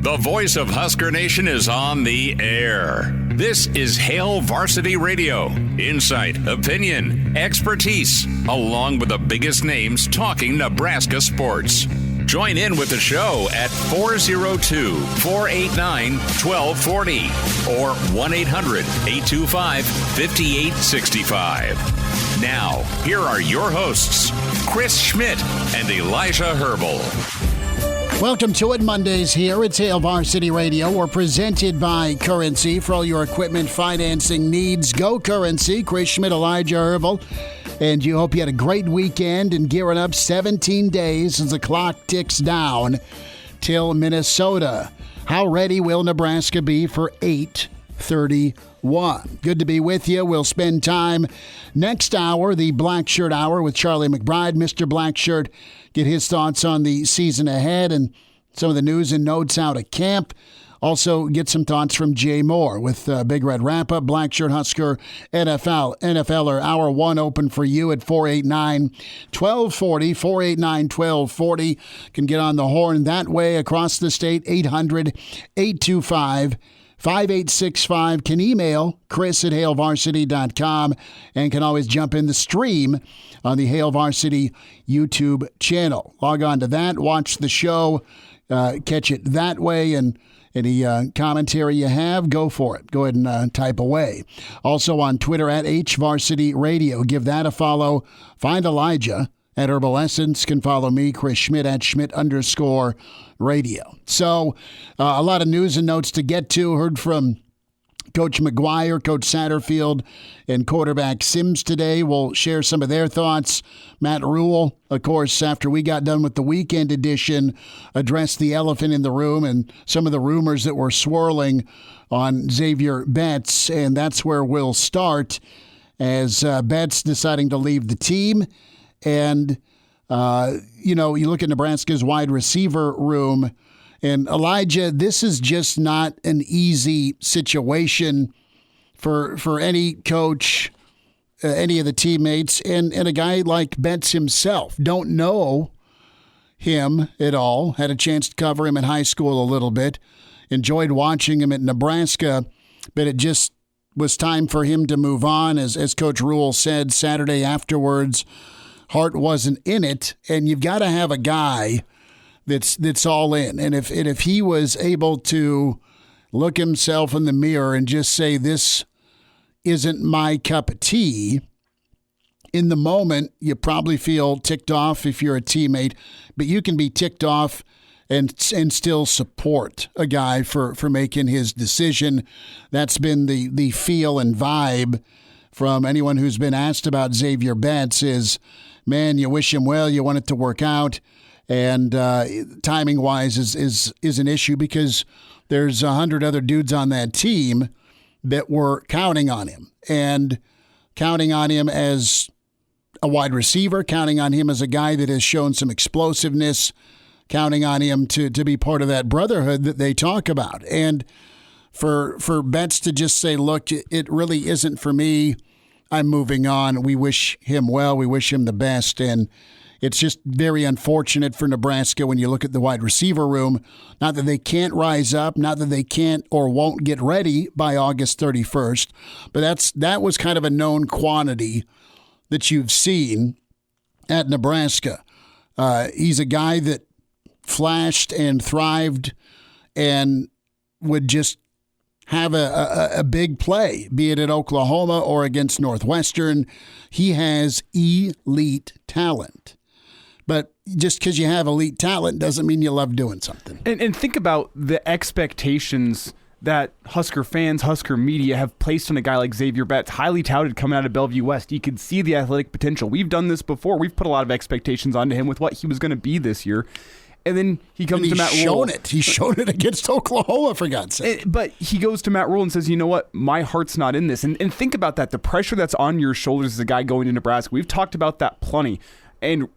The voice of Husker Nation is on the air. This is Hail Varsity Radio. Insight, opinion, expertise, along with the biggest names talking Nebraska sports. Join in with the show at 402-489-1240 or 1-800-825-5865. Now, here are your hosts, Chris Schmidt and Elijah Herbel. Welcome to it. Mondays here. It's Hail Varsity Radio. We're presented by Currency. For all your equipment financing needs, go Currency. Chris Schmidt, Elijah Herbel. And you hope you had a great weekend and gearing up 17 days as the clock ticks down till Minnesota. How ready will Nebraska be for 8:31? Good to be with you. We'll spend time next hour, the Blackshirt Hour with Charlie McBride. Mr. Blackshirt, get his thoughts on the season ahead and some of the news and notes out of camp. Also, get some thoughts from Jay Moore with Big Red Wrap-Up, Blackshirt Husker NFLer Hour 1 open for you at 489-1240, 489-1240. Can get on the horn that way across the state, 800-825-5865. Can email Chris at HailVarsity.com and can always jump in the stream on the Hail Varsity YouTube channel. Log on to that, watch the show, catch it that way, and any commentary you have, go for it. Go ahead and type away. Also on Twitter at HVarsityRadio. Give that a follow. Find Elijah at Herbal Essence. Can follow me, Chris Schmidt, at Schmidt_radio. So a lot of news and notes to get to. Heard from Coach McGuire, Coach Satterfield, and quarterback Sims today. We'll share some of their thoughts. Matt Rule, of course, after we got done with the weekend edition, addressed the elephant in the room and some of the rumors that were swirling on Zavier Betts, and that's where we'll start as Betts deciding to leave the team. And, you look at Nebraska's wide receiver room, and Elijah, this is just not an easy situation for any coach, any of the teammates, and a guy like Betts himself. Don't know him at all. Had a chance to cover him in high school a little bit. Enjoyed watching him at Nebraska, but it just was time for him to move on. As Coach Rule said Saturday afterwards, heart wasn't in it, and you've got to have a guy that's all in. And if he was able to look himself in the mirror and just say, this isn't my cup of tea, in the moment, you probably feel ticked off if you're a teammate, but you can be ticked off and still support a guy for making his decision. That's been the feel and vibe from anyone who's been asked about Zavier Betts is, man, you wish him well, you want it to work out. And timing-wise is an issue because there's 100 other dudes on that team that were counting on him. And counting on him as a wide receiver, counting on him as a guy that has shown some explosiveness, counting on him to be part of that brotherhood that they talk about. And for Betts to just say, look, it really isn't for me, I'm moving on. We wish him well. We wish him the best. And it's just very unfortunate for Nebraska when you look at the wide receiver room. Not that they can't rise up, not that they can't or won't get ready by August 31st, but that was kind of a known quantity that you've seen at Nebraska. He's a guy that flashed and thrived and would just have a big play, be it at Oklahoma or against Northwestern. He has elite talent. But just because you have elite talent doesn't mean you love doing something. And think about the expectations that Husker fans, Husker media have placed on a guy like Zavier Betts, highly touted coming out of Bellevue West. You could see the athletic potential. We've done this before. We've put a lot of expectations onto him with what he was going to be this year. And then he comes to Matt Rule. He's shown it against Oklahoma, for God's sake. But he goes to Matt Rule and says, you know what? My heart's not in this. And think about that. The pressure that's on your shoulders as a guy going to Nebraska. We've talked about that plenty. And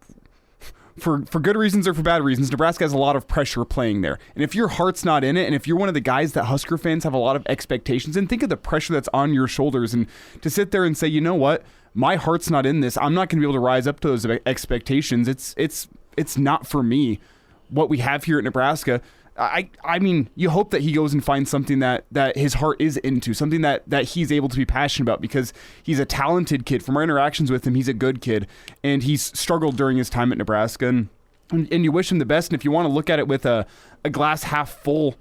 for good reasons or for bad reasons, Nebraska has a lot of pressure playing there. And if your heart's not in it, and if you're one of the guys that Husker fans have a lot of expectations, and think of the pressure that's on your shoulders, and to sit there and say, you know what? My heart's not in this. I'm not going to be able to rise up to those expectations. It's not for me. What we have here at Nebraska, I mean, you hope that he goes and finds something that his heart is into, something that he's able to be passionate about, because he's a talented kid. From our interactions with him, he's a good kid, and he's struggled during his time at Nebraska, and you wish him the best. And if you want to look at it with a glass half full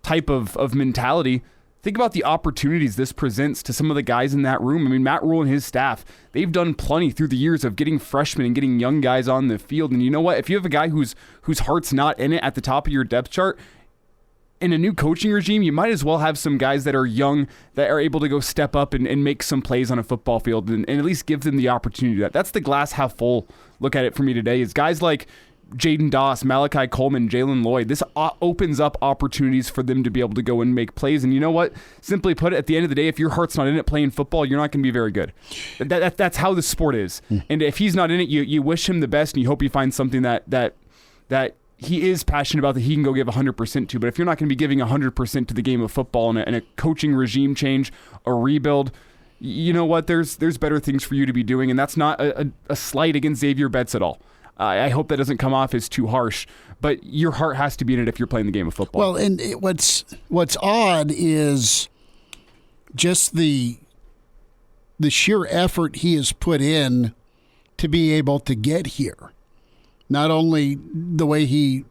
type of mentality, think about the opportunities this presents to some of the guys in that room. I mean, Matt Rule and his staff, they've done plenty through the years of getting freshmen and getting young guys on the field. And you know what? If you have a guy whose heart's not in it at the top of your depth chart, in a new coaching regime, you might as well have some guys that are young that are able to go step up and make some plays on a football field and at least give them the opportunity to do that. That's the glass half full look at it for me today, is guys like Jaden Doss, Malachi Coleman, Jalen Lloyd. This opens up opportunities for them to be able to go and make plays. And you know what? Simply put, at the end of the day, if your heart's not in it playing football, you're not going to be very good. That's how the sport is. And if he's not in it, you wish him the best, and you hope he finds something that he is passionate about, that he can go give 100% to. But if you're not going to be giving 100% to the game of football and a coaching regime change, a rebuild, you know what? There's better things for you to be doing, and that's not a slight against Zavier Betts at all. I hope that doesn't come off as too harsh, but your heart has to be in it if you're playing the game of football. Well, and what's odd is just the sheer effort he has put in to be able to get here. Not only the way he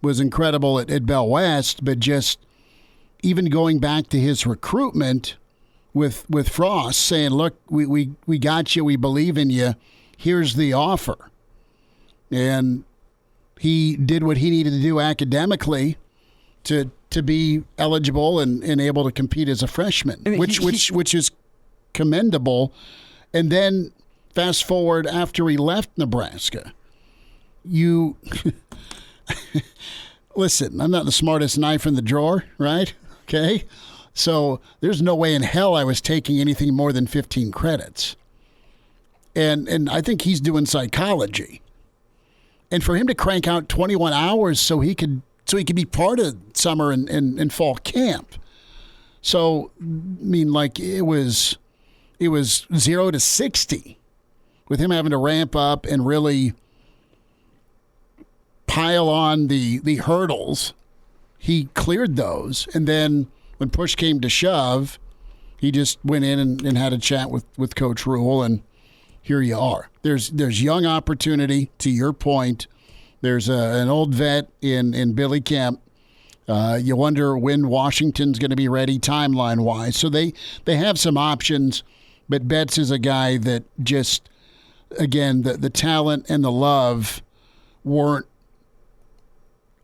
was incredible at Bell West, but just even going back to his recruitment with Frost, saying, look, we got you, we believe in you, here's the offer. And he did what he needed to do academically to be eligible and able to compete as a freshman, which is commendable. And then fast forward after he left Nebraska, listen, I'm not the smartest knife in the drawer, right? Okay. So there's no way in hell I was taking anything more than 15 credits. And I think he's doing psychology. And for him to crank out 21 hours so he could be part of summer and fall camp. So, I mean, like, it was 0 to 60 with him having to ramp up and really pile on the hurdles. He cleared those. And then when push came to shove, he just went in and had a chat with Coach Rule, and here you are. There's young opportunity, to your point. There's an old vet in Billy Kemp. You wonder when Washington's going to be ready timeline-wise. So they have some options, but Betts is a guy that just, again, the talent and the love weren't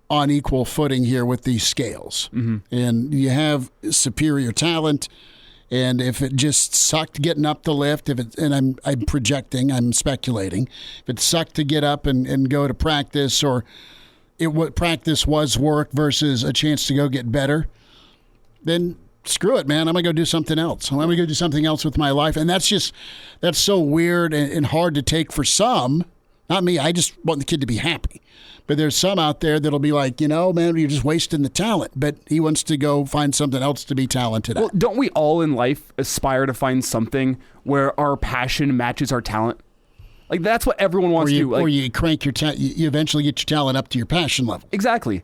on equal footing here with these scales. Mm-hmm. And you have superior talent. And if it just sucked getting up the lift, and I'm projecting, I'm speculating, if it sucked to get up and go to practice, or what practice was work versus a chance to go get better, then screw it, man. I'm going to go do something else. I'm going to go do something else with my life. And that's so weird and hard to take for some. Not me. I just want the kid to be happy. But there's some out there that'll be like, man, you're just wasting the talent. But he wants to go find something else to be talented at. Well, don't we all in life aspire to find something where our passion matches our talent? Like, that's what everyone wants to do. Or you crank your you eventually get your talent up to your passion level. Exactly.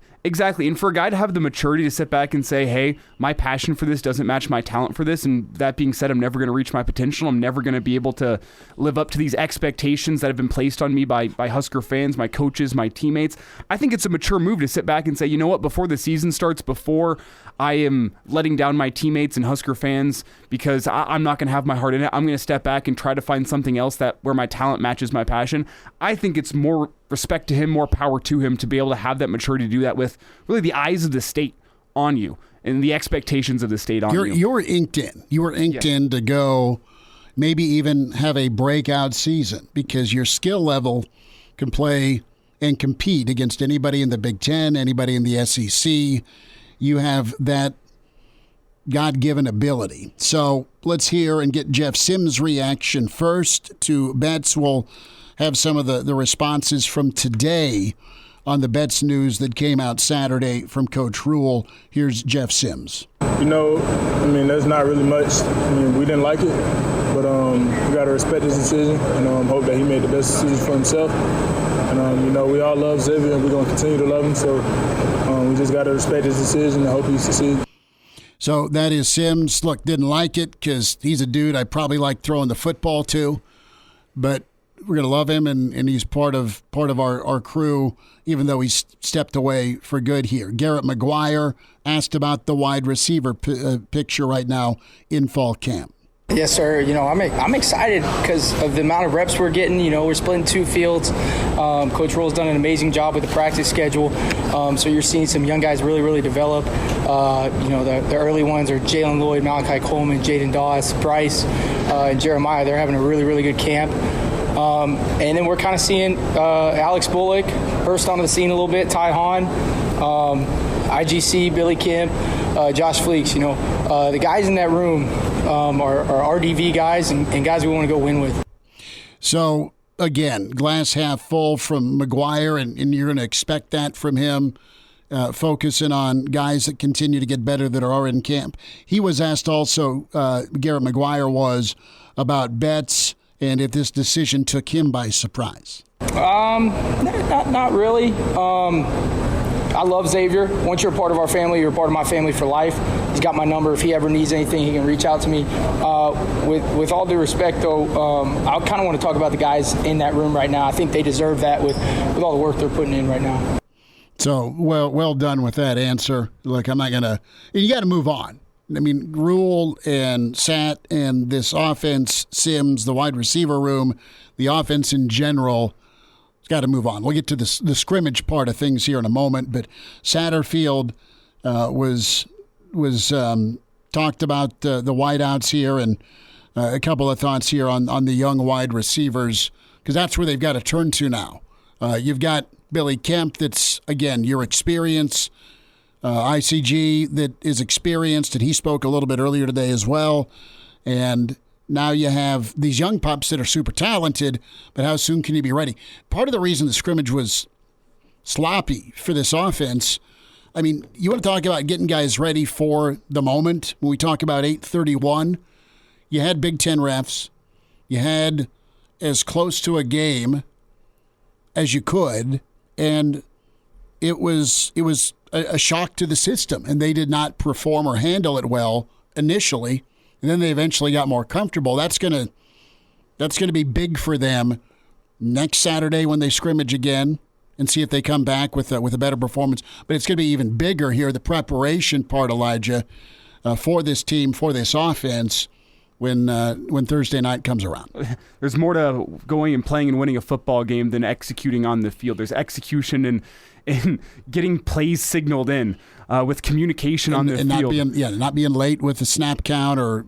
And for a guy to have the maturity to sit back and say, hey, my passion for this doesn't match my talent for this, and that being said, I'm never going to reach my potential. I'm never going to be able to live up to these expectations that have been placed on me by Husker fans, my coaches, my teammates. I think it's a mature move to sit back and say, you know what, before the season starts, before I am letting down my teammates and Husker fans because I'm not going to have my heart in it, I'm going to step back and try to find something else where my talent matches my passion. I think it's more respect to him, more power to him to be able to have that maturity to do that with really the eyes of the state on you and the expectations of the state on you. You were inked in. You were inked in to go maybe even have a breakout season because your skill level can play and compete against anybody in the Big Ten, anybody in the SEC. You have that God-given ability. So let's hear and get Jeff Sims' reaction first to Betts. We'll have some of the responses from today on the Betts news that came out Saturday from Coach Rule. Here's Jeff Sims. There's not really much. We didn't like it, but we got to respect his decision and hope that he made the best decision for himself. And, we all love Zavier, and we're going to continue to love him. So we just got to respect his decision and hope he succeeds. So that is Sims. Look, didn't like it because he's a dude I probably like throwing the football to, but we're going to love him, and he's part of our crew, even though he's stepped away for good here. Garrett McGuire asked about the wide receiver picture right now in fall camp. Yes, sir. I'm excited because of the amount of reps we're getting. We're splitting 2 fields. Coach Roll's done an amazing job with the practice schedule. So you're seeing some young guys really, really develop. The early ones are Jalen Lloyd, Malachi Coleman, Jaden Doss, Bryce, and Jeremiah. They're having a really, really good camp. And then we're kind of seeing Alex Bullock burst onto the scene a little bit, Ty Hahn, IGC, Billy Kemp, Josh Fleeks. The guys in that room are RDV guys and guys we want to go win with. So, again, glass half full from McGuire, and you're going to expect that from him, focusing on guys that continue to get better that are already in camp. He was asked also, Garrett McGuire was, about Betts, and if this decision took him by surprise. Not really. I love Zavier. Once you're a part of our family, you're a part of my family for life. He's got my number. If he ever needs anything, he can reach out to me. With all due respect, though, I kind of want to talk about the guys in that room right now. I think they deserve that with all the work they're putting in right now. So, well done with that answer. Look, I'm not going to – you got to move on. I mean, Rule and Sat and this offense, Sims, the wide receiver room, the offense in general – got to move on. We'll get to the scrimmage part of things here in a moment, but Satterfield was talked about the wideouts here, and a couple of thoughts here on the young wide receivers, because that's where they've got to turn to now. You've got Billy Kemp, that's, again, your experience, ICG that is experienced, and he spoke a little bit earlier today as well, and now you have these young pups that are super talented, but how soon can you be ready? Part of the reason the scrimmage was sloppy for this offense, I mean, you want to talk about getting guys ready for the moment. When we talk about 8:31, you had Big Ten refs. You had as close to a game as you could, and it was a shock to the system, and they did not perform or handle it well initially. And then they eventually got more comfortable. That's gonna be big for them next Saturday when they scrimmage again and see if they come back with a better performance. But it's going to be even bigger here, the preparation part, Elijah, for this team, for this offense, when Thursday night comes around. There's more to going and playing and winning a football game than executing on the field. There's execution and getting plays signaled in. With communication on the field. Not being late with a snap count or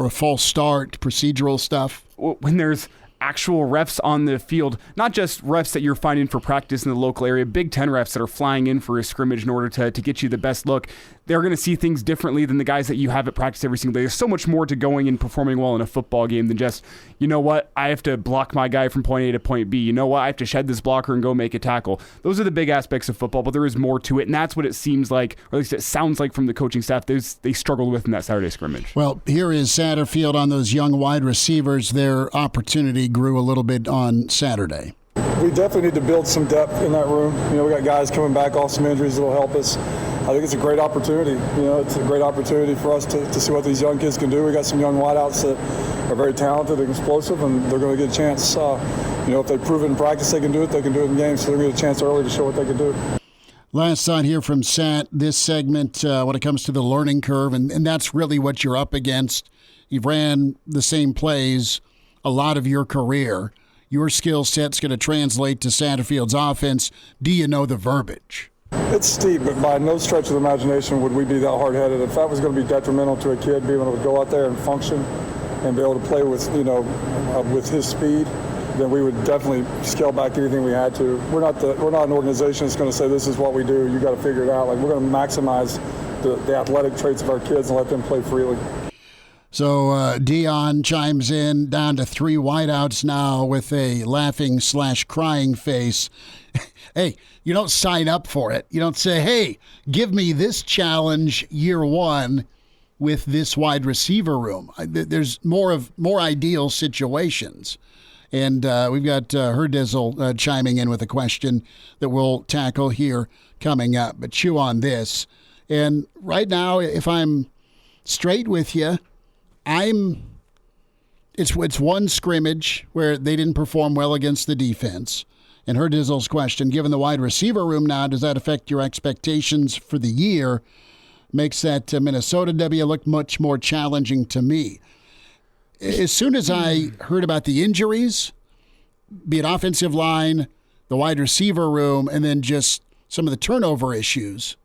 a false start, procedural stuff. When there's actual refs on the field, not just refs that you're finding for practice in the local area, Big Ten refs that are flying in for a scrimmage in order to get you the best look. They're going to see things differently than the guys that you have at practice every single day. There's so much more to going and performing well in a football game than just, you know what, I have to block my guy from point A to point B. You know what, I have to shed this blocker and go make a tackle. Those are the big aspects of football, but there is more to it, and that's what it seems like, or at least it sounds like from the coaching staff, they struggled with in that Saturday scrimmage. Well, here is Satterfield on those young wide receivers. Their opportunity grew a little bit on Saturday. We definitely need to build some depth in that room. We got guys coming back off some injuries that will help us. I think it's a great opportunity. It's a great opportunity for us to see what these young kids can do. We got some young wideouts that are very talented and explosive, and they're going to get a chance. If they prove it in practice they can do it in games, so they're going to get a chance early to show what they can do. Last thought here from Sat, this segment, when it comes to the learning curve, and that's really what you're up against. You've ran the same plays a lot of your career. Your skill set's going to translate to Satterfield's offense. Do you know the verbiage? It's steep, but by no stretch of the imagination would we be that hard-headed. If that was going to be detrimental to a kid being able to go out there and function and be able to play with, with his speed, then we would definitely scale back anything we had to. We're not an organization that's going to say this is what we do. You got to figure it out. Like, we're going to maximize the athletic traits of our kids and let them play freely. So Dion chimes in, down to 3 wideouts now with a laughing/crying face. Hey, you don't sign up for it. You don't say, hey, give me this challenge year one with this wide receiver room. There's more ideal situations. And we've got Hurdizzle chiming in with a question that we'll tackle here coming up. But chew on this. And right now, if I'm straight with you, it's one scrimmage where they didn't perform well against the defense. And Hurdizzle's question, given the wide receiver room now, does that affect your expectations for the year? Makes that Minnesota W look much more challenging to me. As soon as I heard about the injuries, be it offensive line, the wide receiver room, and then just some of the turnover issues,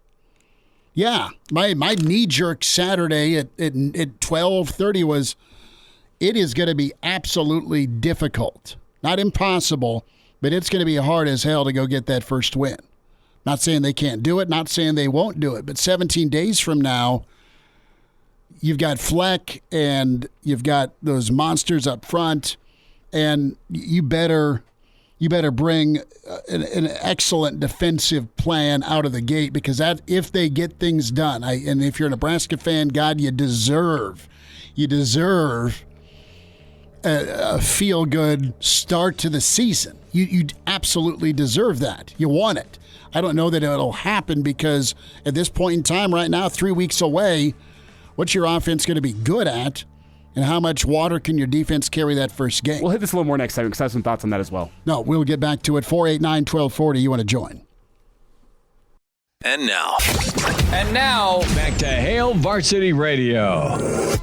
yeah, my knee-jerk Saturday at 12:30 was, it is going to be absolutely difficult. Not impossible, but it's going to be hard as hell to go get that first win. Not saying they can't do it, not saying they won't do it, but 17 days from now, you've got Fleck and you've got those monsters up front, and you better bring an excellent defensive plan out of the gate, because that, if they get things done, and if you're a Nebraska fan, God, you deserve a feel-good start to the season. You absolutely deserve that. You want it. I don't know that it'll happen, because at this point in time right now, 3 weeks away, what's your offense going to be good at, and how much water can your defense carry that first game? We'll hit this a little more next time because I have some thoughts on that as well. No, we'll get back to it. 489-1240. You want to join. And now, back to Hail Varsity Radio.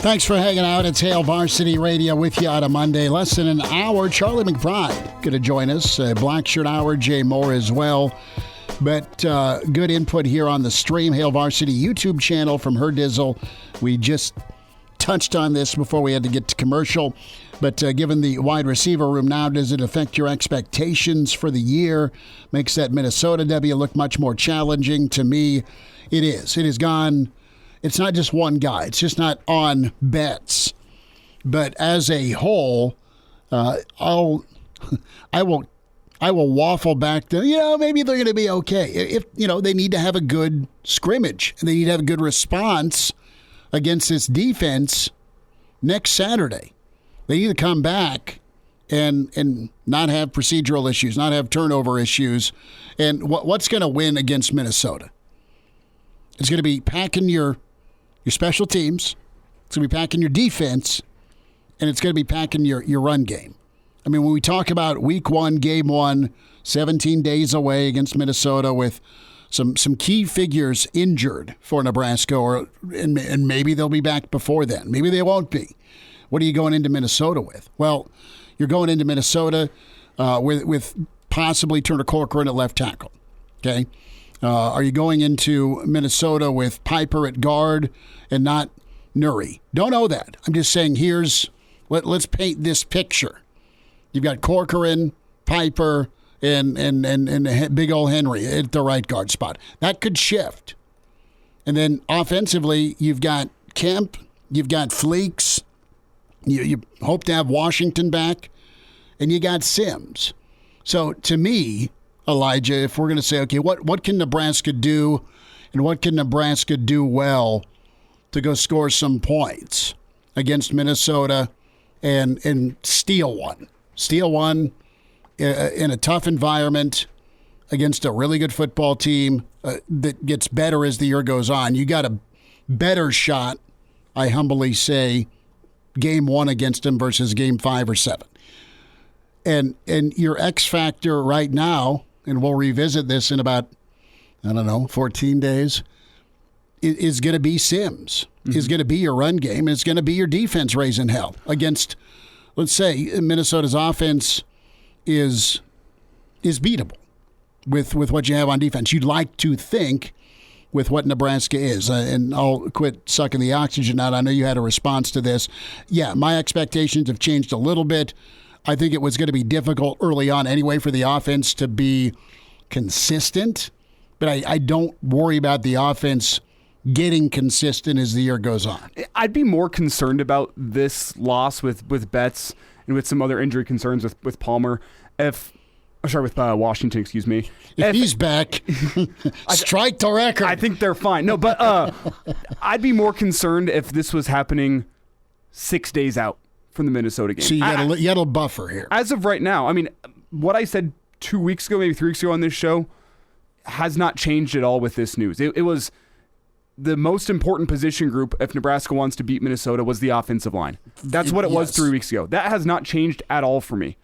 Thanks for hanging out. It's Hail Varsity Radio with you on a Monday. Less than an hour. Charlie McBride going to join us. Blackshirt Hour, Jay Moore as well. But good input here on the stream. Hail Varsity YouTube channel from Hurdizzle. We just touched on this before we had to get to commercial. But given the wide receiver room now, does it affect your expectations for the year? Makes that Minnesota W look much more challenging. To me, it is. It has gone. It's not just one guy. It's just not on Betts. But as a whole, I will waffle back to, maybe they're going to be okay. If, they need to have a good scrimmage and they need to have a good response against this defense next Saturday. They need to come back and not have procedural issues, not have turnover issues. And what's going to win against Minnesota? It's going to be packing your special teams. It's going to be packing your defense. And it's going to be packing your run game. I mean, when we talk about week one, game one, 17 days away against Minnesota with some key figures injured for Nebraska, and maybe they'll be back before then. Maybe they won't be. What are you going into Minnesota with? Well, you're going into Minnesota with possibly Turner Corcoran at left tackle. Okay? Are you going into Minnesota with Piper at guard and not Nuri? Don't know that. I'm just saying let's paint this picture. You've got Corcoran, Piper, and big old Henry at the right guard spot. That could shift. And then offensively, you've got Kemp, you've got Fleeks, you hope to have Washington back, and you got Sims. So to me, Elijah, if we're going to say, okay, what can Nebraska do, and what can Nebraska do well to go score some points against Minnesota and steal one? Steal one in a tough environment against a really good football team that gets better as the year goes on. You got a better shot, I humbly say, game one against them versus game 5 or 7. And your X factor right now, and we'll revisit this in about, 14 days, is going to be Sims. Mm-hmm. Is going to be your run game. It's going to be your defense raising hell against, let's say, Minnesota's offense is beatable with what you have on defense. You'd like to think with what Nebraska is. And I'll quit sucking the oxygen out. I know you had a response to this. Yeah, my expectations have changed a little bit. I think it was going to be difficult early on anyway for the offense to be consistent. But I don't worry about the offense getting consistent as the year goes on. I'd be more concerned about this loss with Betts and with some other injury concerns with Palmer. With Washington, excuse me. If he's back, strike the record. I think they're fine. No, but I'd be more concerned if this was happening 6 days out from the Minnesota game. So you got a buffer here. As of right now, I mean, what I said 2 weeks ago, maybe 3 weeks ago on this show, has not changed at all with this news. It was the most important position group if Nebraska wants to beat Minnesota was the offensive line. That's what it was 3 weeks ago. That has not changed at all for me.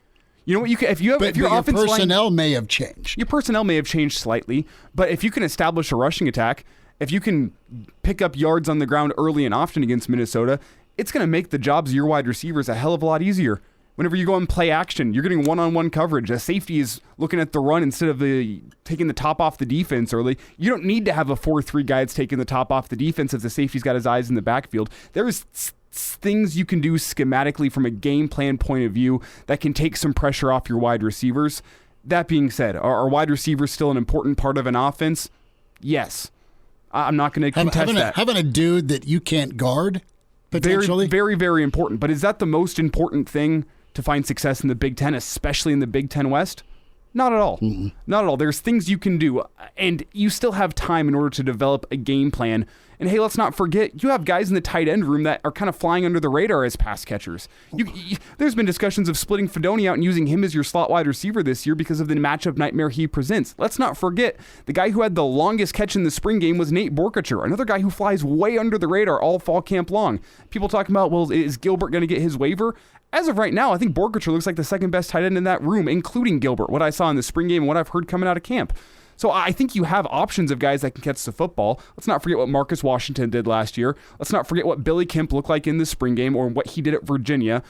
You know what? If your personnel may have changed. Your personnel may have changed slightly, but if you can establish a rushing attack, if you can pick up yards on the ground early and often against Minnesota, it's going to make the jobs of your wide receivers a hell of a lot easier. Whenever you go and play action, you're getting one-on-one coverage. A safety is looking at the run instead of taking the top off the defense early. You don't need to have a 4-3 guy that's taking the top off the defense if the safety's got his eyes in the backfield. There's things you can do schematically from a game plan point of view that can take some pressure off your wide receivers. That being said, are wide receivers still an important part of an offense? Yes. I'm not going to contest that. Having a dude that you can't guard, potentially? Very, very, very important. But is that the most important thing to find success in the Big Ten, especially in the Big Ten West? Not at all. Mm-mm. Not at all. There's things you can do, and you still have time in order to develop a game plan. And hey, let's not forget, you have guys in the tight end room that are kind of flying under the radar as pass catchers. There's been discussions of splitting Fedoni out and using him as your slot wide receiver this year because of the matchup nightmare he presents. Let's not forget, the guy who had the longest catch in the spring game was Nate Borkacher, another guy who flies way under the radar all fall camp long. People talking about, well, is Gilbert going to get his waiver? As of right now, I think Borkacher looks like the second best tight end in that room, including Gilbert, what I saw in the spring game and what I've heard coming out of camp. So I think you have options of guys that can catch the football. Let's not forget what Marcus Washington did last year. Let's not forget what Billy Kemp looked like in the spring game or what he did at Virginia.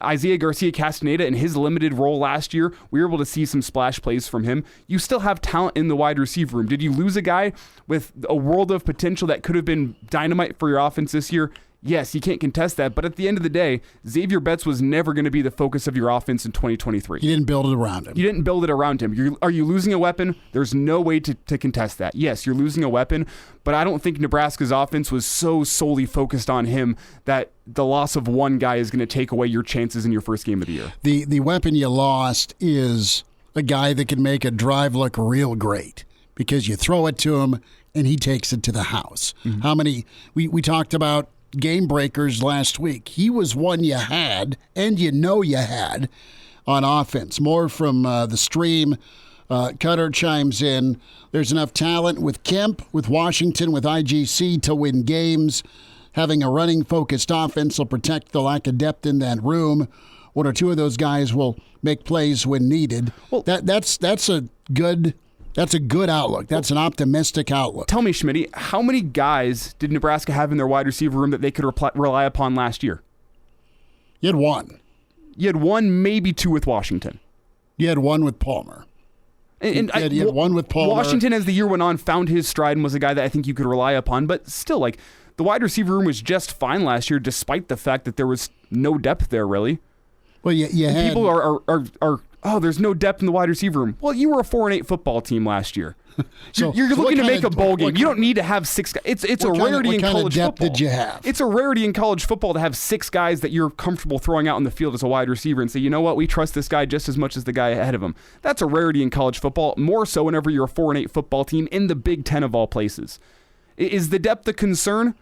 Isaiah Garcia-Castaneda in his limited role last year, we were able to see some splash plays from him. You still have talent in the wide receiver room. Did you lose a guy with a world of potential that could have been dynamite for your offense this year? Yes, you can't contest that, but at the end of the day, Zavier Betts was never going to be the focus of your offense in 2023. You didn't build it around him. You didn't build it around him. Are you losing a weapon? There's no way to contest that. Yes, you're losing a weapon, but I don't think Nebraska's offense was so solely focused on him that the loss of one guy is going to take away your chances in your first game of the year. The weapon you lost is a guy that can make a drive look real great because you throw it to him and he takes it to the house. Mm-hmm. How many we talked about game breakers last week. He was one you had, and you had on offense. More from the stream. Cutter chimes in. There's enough talent with Kemp, with Washington, with IGC to win games. Having a running, focused offense will protect the lack of depth in that room. One or two of those guys will make plays when needed. Well, that's a good outlook. That's an optimistic outlook. Tell me, Schmidt, how many guys did Nebraska have in their wide receiver room that they could rely upon last year? You had one. You had one, maybe two with Washington. You had one with Palmer. You had one with Palmer. Washington, as the year went on, found his stride and was a guy that I think you could rely upon. But still, the wide receiver room was just fine last year, despite the fact that there was no depth there, really. Well, you had... People are there's no depth in the wide receiver room. Well, you were a 4-8 football team last year. You're looking to make a bowl game. You don't need to have six guys. It's a rarity in college football. What kind of depth did you have? It's a rarity in college football to have six guys that you're comfortable throwing out in the field as a wide receiver and say, you know what, we trust this guy just as much as the guy ahead of him. That's a rarity in college football, more so whenever you're a 4-8 football team in the Big Ten of all places. Is the depth a concern?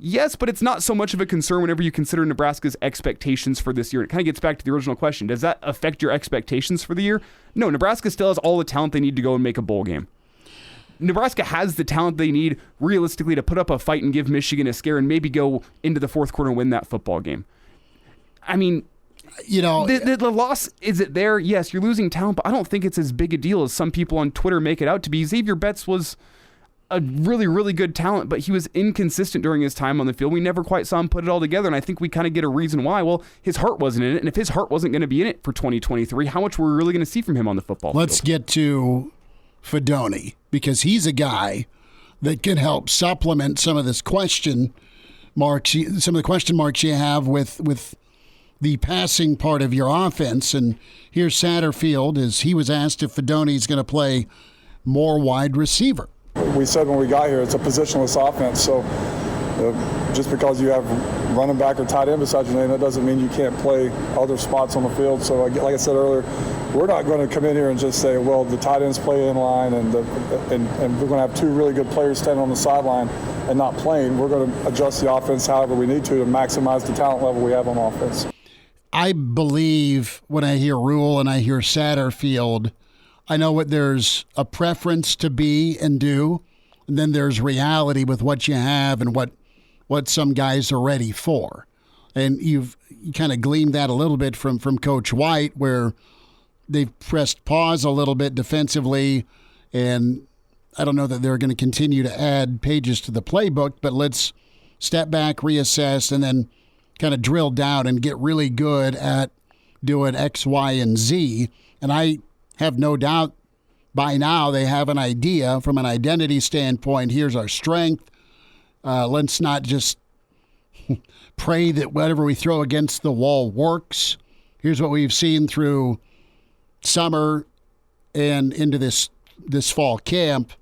Yes, but it's not so much of a concern whenever you consider Nebraska's expectations for this year. It kind of gets back to the original question. Does that affect your expectations for the year? No, Nebraska still has all the talent they need to go and make a bowl game. Nebraska has the talent they need, realistically, to put up a fight and give Michigan a scare and maybe go into the fourth quarter and win that football game. I mean, the loss, is it there? Yes, you're losing talent, but I don't think it's as big a deal as some people on Twitter make it out to be. Zavier Betts was a really, really good talent, but he was inconsistent during his time on the field. We never quite saw him put it all together, and I think we kind of get a reason why. Well, his heart wasn't in it, and if his heart wasn't going to be in it for 2023, how much were we really going to see from him on the football field? Let's get to Fedoni, because he's a guy that can help supplement some of this question marks, some of the question marks you have with the passing part of your offense. And here's Satterfield as he was asked if Fedoni's going to play more wide receiver. We said when we got here, it's a positionless offense. So just because you have running back or tight end beside your name, that doesn't mean you can't play other spots on the field. So like I said earlier, we're not going to come in here and just say, well, the tight ends play in line and we're going to have two really good players standing on the sideline and not playing. We're going to adjust the offense however we need to maximize the talent level we have on offense. I believe when I hear Rule and I hear Satterfield, I know what there's a preference to be and do, and then there's reality with what you have and what some guys are ready for. And you kind of gleaned that a little bit from Coach White, where they've pressed pause a little bit defensively, and I don't know that they're going to continue to add pages to the playbook, but let's step back, reassess, and then kind of drill down and get really good at doing X, Y, and Z. And I have no doubt by now they have an idea from an identity standpoint. Here's our strength. Let's not just pray that whatever we throw against the wall works. Here's what we've seen through summer and into this fall camp,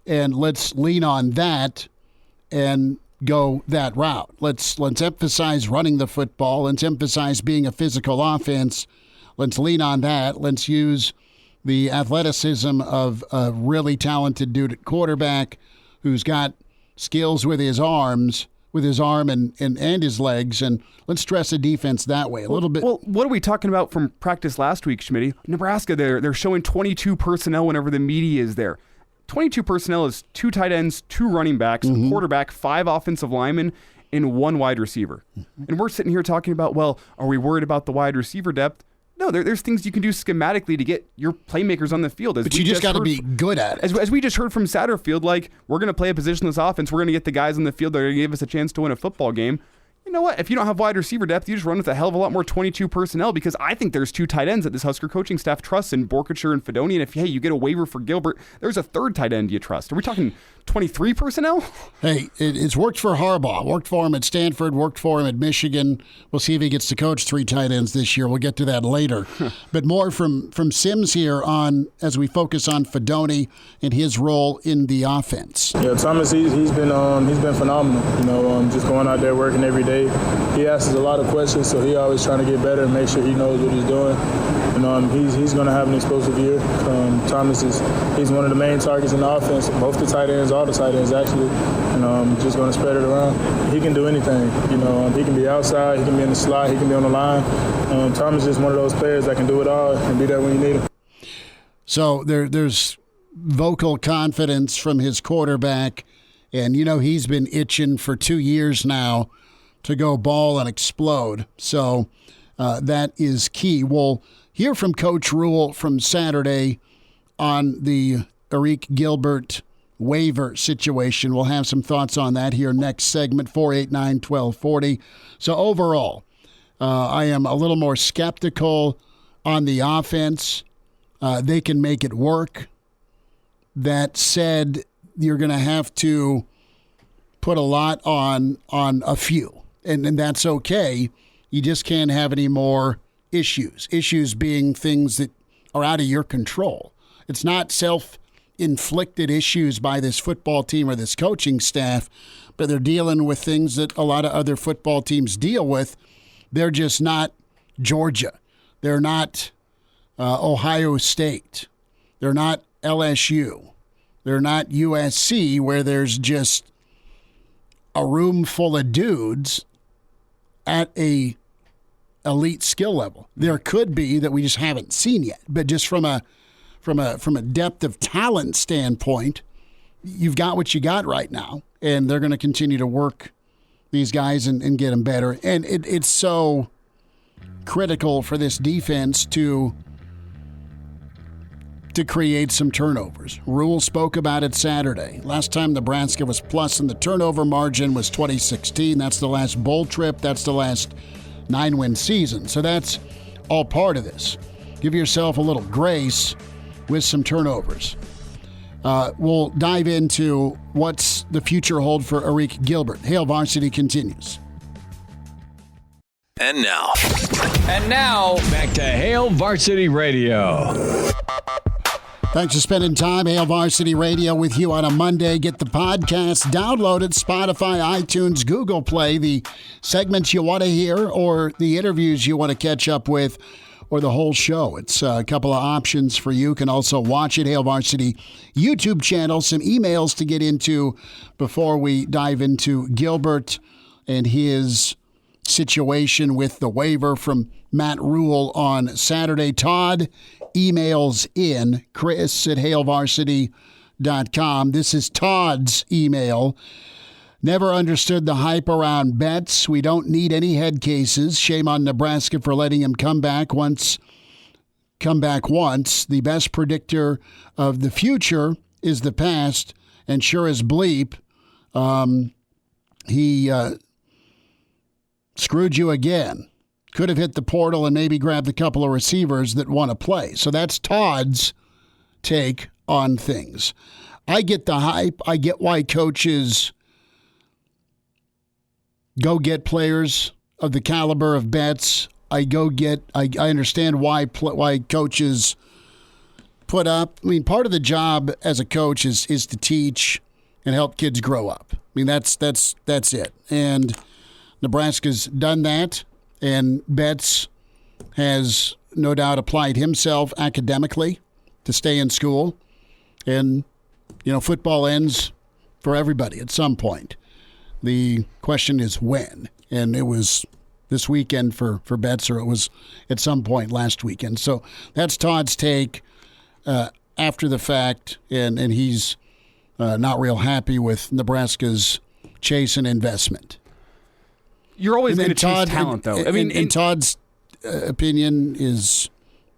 and let's lean on that and go that route. Let's emphasize running the football. Let's emphasize being a physical offense. Let's lean on that. Let's use the athleticism of a really talented dude at quarterback who's got skills with his arms, with his arm and his legs, and let's stress the defense that way a little bit. Well, what are we talking about from practice last week, Schmidt? Nebraska, they're showing 22 personnel whenever the media is there. 22 personnel is 2 tight ends, 2 running backs, a quarterback, 5 offensive linemen, and 1 wide receiver. And we're sitting here talking about, well, are we worried about the wide receiver depth? No, there's things you can do schematically to get your playmakers on the field. But you just got to be good at it. As we just heard from Satterfield, like, we're going to play a positionless offense. We're going to get the guys on the field that are going to give us a chance to win a football game. You know what? If you don't have wide receiver depth, you just run with a hell of a lot more 22 personnel, because I think there's 2 tight ends that this Husker coaching staff trusts in Borkature and Fedoni. And if, hey, you get a waiver for Gilbert, there's a 3rd tight end you trust. Are we talking 23 personnel? Hey, it's worked for Harbaugh. Worked for him at Stanford. Worked for him at Michigan. We'll see if he gets to coach 3 tight ends this year. We'll get to that later. But more from Sims here on as we focus on Fedoni and his role in the offense. Yeah, Thomas, he's been phenomenal. Just going out there working every day. He asks us a lot of questions, so he always trying to get better and make sure he knows what he's doing. He's going to have an explosive year. Thomas he's one of the main targets in the offense. Both the tight ends, all the tight ends actually, and just going to spread it around. He can do anything. He can be outside, he can be in the slot, he can be on the line. Thomas is one of those players that can do it all and be there when you need him. So there's vocal confidence from his quarterback, and he's been itching for 2 years now to go ball and explode. So that is key. We'll hear from Coach Rule from Saturday on the Arik Gilbert waiver situation. We'll have some thoughts on that here next segment, 489-1240. So overall, I am a little more skeptical on the offense. They can make it work. That said, you're going to have to put a lot on a few. And that's okay. You just can't have any more issues. Issues being things that are out of your control. It's not self-inflicted issues by this football team or this coaching staff, but they're dealing with things that a lot of other football teams deal with. They're just not Georgia. They're not Ohio State. They're not LSU. They're not USC, where there's just a room full of dudes at a elite skill level. There could be that we just haven't seen yet, but just from a depth of talent standpoint, you've got what you got right now, and they're going to continue to work these guys and get them better. And it's so critical for this defense to create some turnovers. Rule spoke about it Saturday. Last time Nebraska was plus in the turnover margin was 2016. That's the last bowl trip. That's the last 9-win season. So that's all part of this. Give yourself a little grace with some turnovers. We'll dive into what's the future hold for Arik Gilbert. Hail Varsity continues. And now, back to Hail Varsity Radio. Thanks for spending time. Hail Varsity Radio with you on a Monday. Get the podcast downloaded, Spotify, iTunes, Google Play, the segments you want to hear or the interviews you want to catch up with or the whole show. It's a couple of options for you. You can also watch it. Hail Varsity YouTube channel. Some emails to get into before we dive into Gilbert and his situation with the waiver from Matt Rule on Saturday. Todd emails in, chris@hailvarsity.com. This is Todd's email. Never understood the hype around Betts. We don't need any head cases. Shame on Nebraska for letting him come back once. The best predictor of the future is the past, and sure as bleep, he screwed you again. Could have hit the portal and maybe grabbed a couple of receivers that want to play. So that's Todd's take on things. I get the hype. I get why coaches go get players of the caliber of Betts. I understand why coaches put up. I mean, part of the job as a coach is to teach and help kids grow up. I mean, that's it. And Nebraska's done that, and Betts has no doubt applied himself academically to stay in school. And, football ends for everybody at some point. The question is when. And it was this weekend for Betts, or it was at some point last weekend. So that's Todd's take after the fact, and he's not real happy with Nebraska's chase and investment. You're always going to chase talent, though. And Todd's opinion is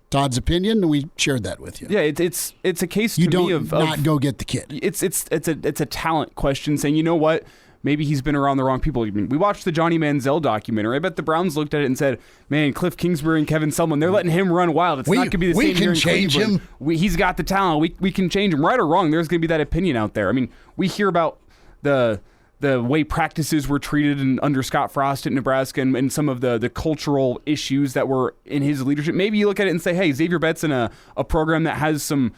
Todd's opinion, and we shared that with you. Yeah, it's a case to me of not go get the kid. It's a talent question, saying, you know what, maybe he's been around the wrong people. I mean, we watched the Johnny Manziel documentary. I bet the Browns looked at it and said, man, Cliff Kingsbury and Kevin Sumlin, they're letting him run wild. It's not going to be the same here in Cleveland. He's got the talent. We can change him. Right or wrong, there's going to be that opinion out there. I mean, we hear about the way practices were treated under Scott Frost at Nebraska, and some of the cultural issues that were in his leadership. Maybe you look at it and say, hey, Zavier Betts in a program that has some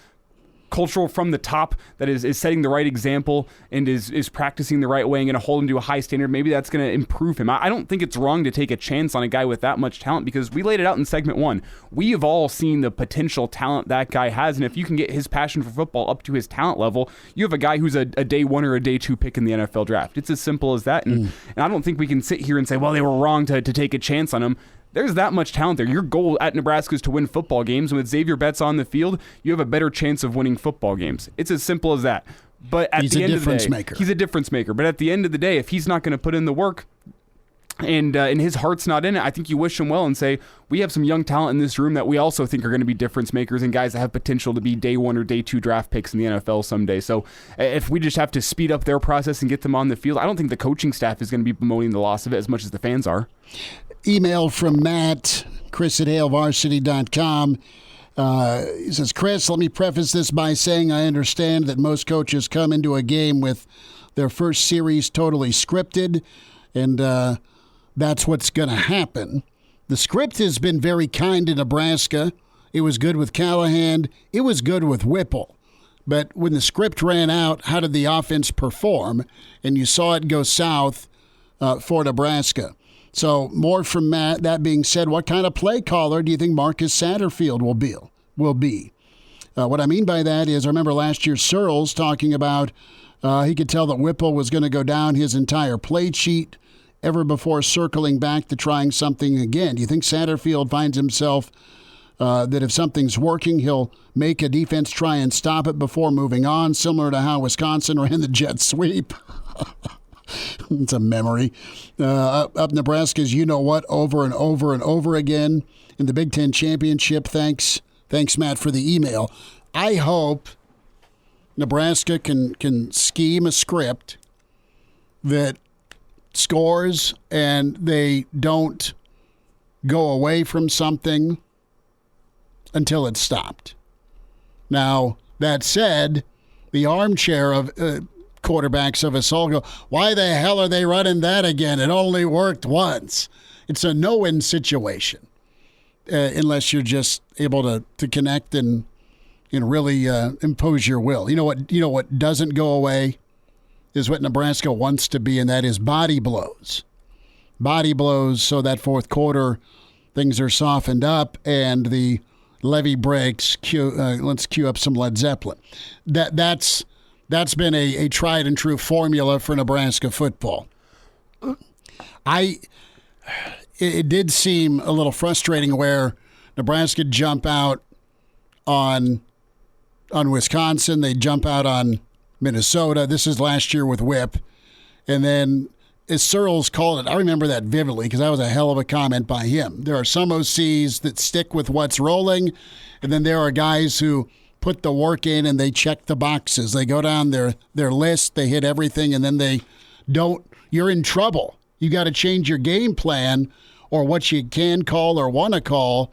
cultural from the top, that is setting the right example and is practicing the right way and going to hold him to a high standard, maybe that's going to improve him. I don't think it's wrong to take a chance on a guy with that much talent, because we laid it out in segment 1. We have all seen the potential talent that guy has, and if you can get his passion for football up to his talent level, you have a guy who's a day 1 or a day 2 pick in the NFL draft. It's as simple as that, and I don't think we can sit here and say, well, they were wrong to take a chance on him. There's that much talent there. Your goal at Nebraska is to win football games. And with Zavier Betts on the field, you have a better chance of winning football games. It's as simple as that. But at the end of the day, he's a difference maker. But at the end of the day, if he's not going to put in the work and his heart's not in it, I think you wish him well and say, we have some young talent in this room that we also think are going to be difference makers and guys that have potential to be day 1 or day 2 draft picks in the NFL someday. So if we just have to speed up their process and get them on the field, I don't think the coaching staff is going to be bemoaning the loss of it as much as the fans are. Email from Matt, chris@hailvarsity.com. He says, Chris, let me preface this by saying I understand that most coaches come into a game with their first series totally scripted, and that's what's going to happen. The script has been very kind to Nebraska. It was good with Callahan. It was good with Whipple. But when the script ran out, how did the offense perform? And you saw it go south for Nebraska. So more from Matt. That being said, what kind of play caller do you think Marcus Satterfield will be? What I mean by that is I remember last year Searles talking about he could tell that Whipple was going to go down his entire play sheet ever before circling back to trying something again. Do you think Satterfield finds himself that if something's working, he'll make a defense try and stop it before moving on, similar to how Wisconsin ran the jet sweep? It's a memory. Up Nebraska's you-know-what over and over and over again in the Big Ten Championship. Thanks, Matt, for the email. I hope Nebraska can scheme a script that scores and they don't go away from something until it's stopped. Now, that said, the armchair of quarterbacks of us all go, why the hell are they running that again? It only worked once. It's a no-win situation unless you're just able to connect and really impose your will. You know what doesn't go away is what Nebraska wants to be, and that is body blows. Body blows so that fourth quarter things are softened up and the levee breaks. Let's cue up some Led Zeppelin. That's been a tried and true formula for Nebraska football. it did seem a little frustrating where Nebraska jump out on Wisconsin. They jump out on Minnesota. This is last year with Whip. And then as Searles called it, I remember that vividly because that was a hell of a comment by him. There are some OCs that stick with what's rolling, and then there are guys who put the work in and they check the boxes. They go down their list, they hit everything, and then they don't. You're in trouble. You got to change your game plan or what you can call or want to call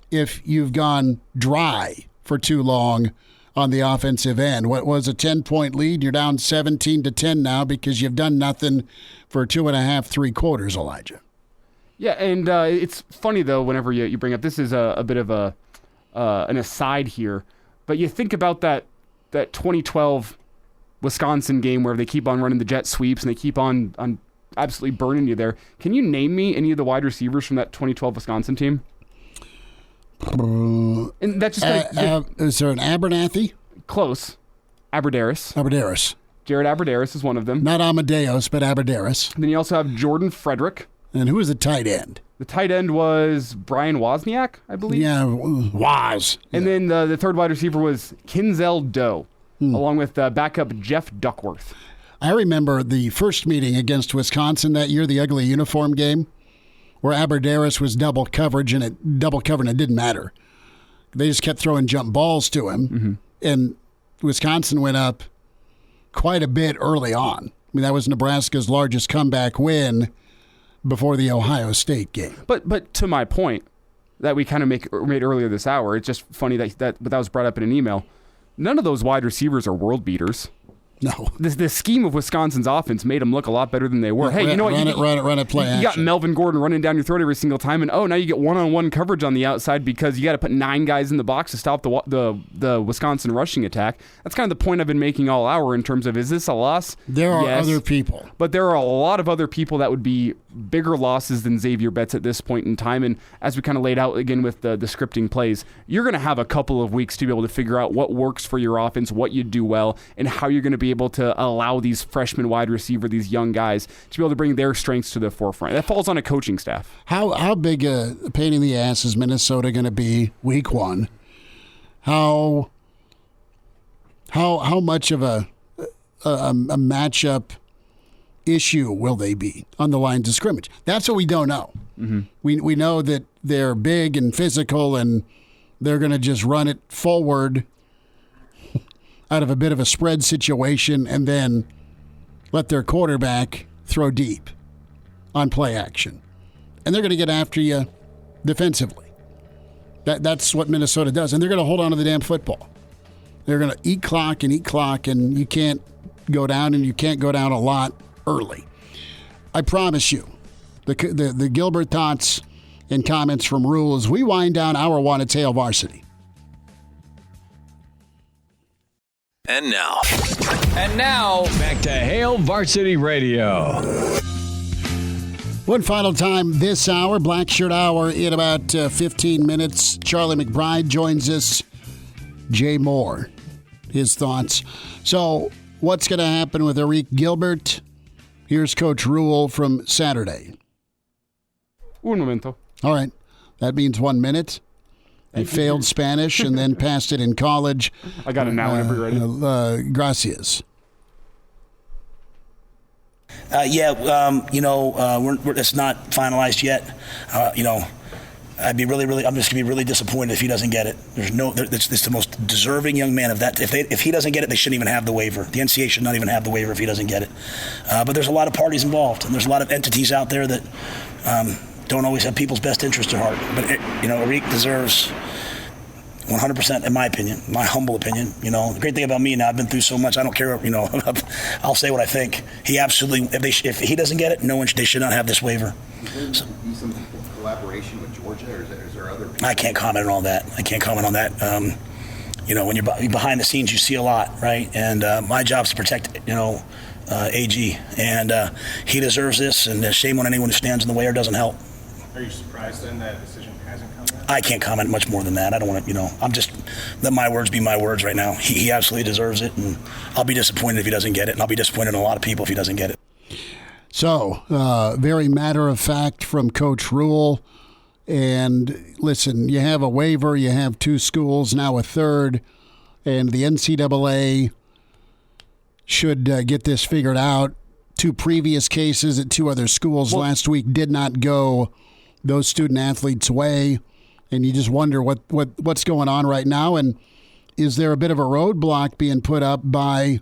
if you've gone dry for too long on the offensive end. What was a 10-point lead? You're down 17-10 now because you've done nothing for 2.5, 3 quarters, Elijah. Yeah, and it's funny, though, whenever you bring up, this is a bit of an aside here, but you think about that 2012 Wisconsin game where they keep on running the jet sweeps and they keep on absolutely burning you there. Can you name me any of the wide receivers from that 2012 Wisconsin team? And that's just is there an Abernathy? Close. Aberdaris. Jared Aberdaris is one of them. Not Amadeus, but Aberdaris. And then you also have Jordan Frederick. And who was the tight end? The tight end was Brian Wozniak, I believe. Yeah, Woz. And then the third wide receiver was Kinzel Doe, along with backup Jeff Duckworth. I remember the first meeting against Wisconsin that year, the ugly uniform game, where Aberdaris was double coverage and it didn't matter. They just kept throwing jump balls to him, and Wisconsin went up quite a bit early on. I mean, that was Nebraska's largest comeback win before the Ohio State game. But to my point that we kind of made earlier this hour, it's just funny that was brought up in an email. None of those wide receivers are world beaters. No. The scheme of Wisconsin's offense made them look a lot better than they were. Hey, you know what? Run it, play action. You got Melvin Gordon running down your throat every single time, and now you get one-on-one coverage on the outside because you got to put 9 guys in the box to stop the Wisconsin rushing attack. That's kind of the point I've been making all hour in terms of, is this a loss? There are Yes. other people. But there are a lot of other people that would be bigger losses than Zavier Betts at this point in time. And as we kind of laid out again with the scripting plays, you're going to have a couple of weeks to be able to figure out what works for your offense, what you do well, and how you're going to be able to allow these freshman wide receiver, these young guys, to be able to bring their strengths to the forefront. That falls on a coaching staff. How big a pain in the ass is Minnesota going to be week 1? How much of a matchup issue will they be on the lines of scrimmage? That's what we don't know. We know that they're big and physical and they're going to just run it forward out of a bit of a spread situation and then let their quarterback throw deep on play action. And they're going to get after you defensively. That's what Minnesota does. And they're going to hold on to the damn football. They're going to eat clock, and you can't go down, and you can't go down a lot early. I promise you, the Gilbert thoughts and comments from Rule as we wind down hour 1 at Hail Varsity. And now, back to Hail Varsity Radio. One final time this hour, Blackshirt Hour, in about 15 minutes. Charlie McBride joins us. Jay Moore, his thoughts. So, what's going to happen with Arik Gilbert? Here's Coach Rule from Saturday. Un momento. All right. That means 1 minute. I failed Spanish and then passed it in college. I got it now whenever you're ready. Gracias. It's not finalized yet. I'm just going to be really disappointed if he doesn't get it. It's the most deserving young man of that. If he doesn't get it, they shouldn't even have the waiver. The NCAA should not even have the waiver if he doesn't get it. But there's a lot of parties involved, and there's a lot of entities out there that don't always have people's best interest at heart. But Arik deserves 100%, in my opinion, my humble opinion. The great thing about me now, I've been through so much. I don't care. I'll say what I think. He absolutely. If he doesn't get it, they should not have this waiver. Is there some collaboration with Georgia, or is there other people? I can't comment on that. When you're behind the scenes, you see a lot, right? And my job is to protect, AG, and he deserves this. And shame on anyone who stands in the way or doesn't help. Are you surprised then that decision hasn't come out? I can't comment much more than that. I don't want to, I'm just let my words be my words right now. He absolutely deserves it, and I'll be disappointed if he doesn't get it, and I'll be disappointed in a lot of people if he doesn't get it. So, very matter of fact from Coach Rule. And listen, you have a waiver, you have 2 schools, now a third, and the NCAA should get this figured out. 2 previous cases at 2 other schools last week did not go those student athletes' way, and you just wonder what's going on right now, and is there a bit of a roadblock being put up by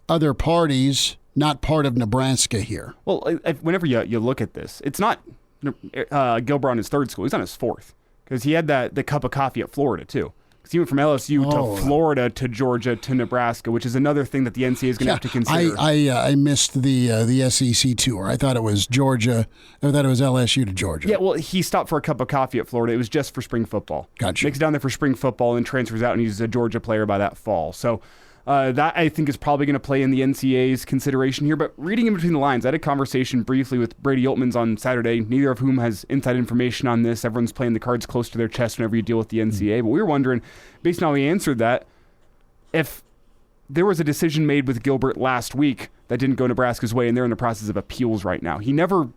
other parties not part of Nebraska here? Well, whenever you look at this, it's not Gilbert on his 3rd school. He's on his 4th because he had the cup of coffee at Florida too. Because he went from LSU to Florida to Georgia to Nebraska, which is another thing that the NCAA is going to have to consider. I missed the SEC tour. I thought it was Georgia. I thought it was LSU to Georgia. Yeah, well, he stopped for a cup of coffee at Florida. It was just for spring football. Gotcha. Makes it down there for spring football and transfers out, and he's a Georgia player by that fall. So that, I think, is probably going to play in the NCAA's consideration here. But reading in between the lines, I had a conversation briefly with Brady Oltmans on Saturday, neither of whom has inside information on this. Everyone's playing the cards close to their chest whenever you deal with the NCAA. But we were wondering, based on how he answered that, if there was a decision made with Gilbert last week that didn't go Nebraska's way, and they're in the process of appeals right now. He never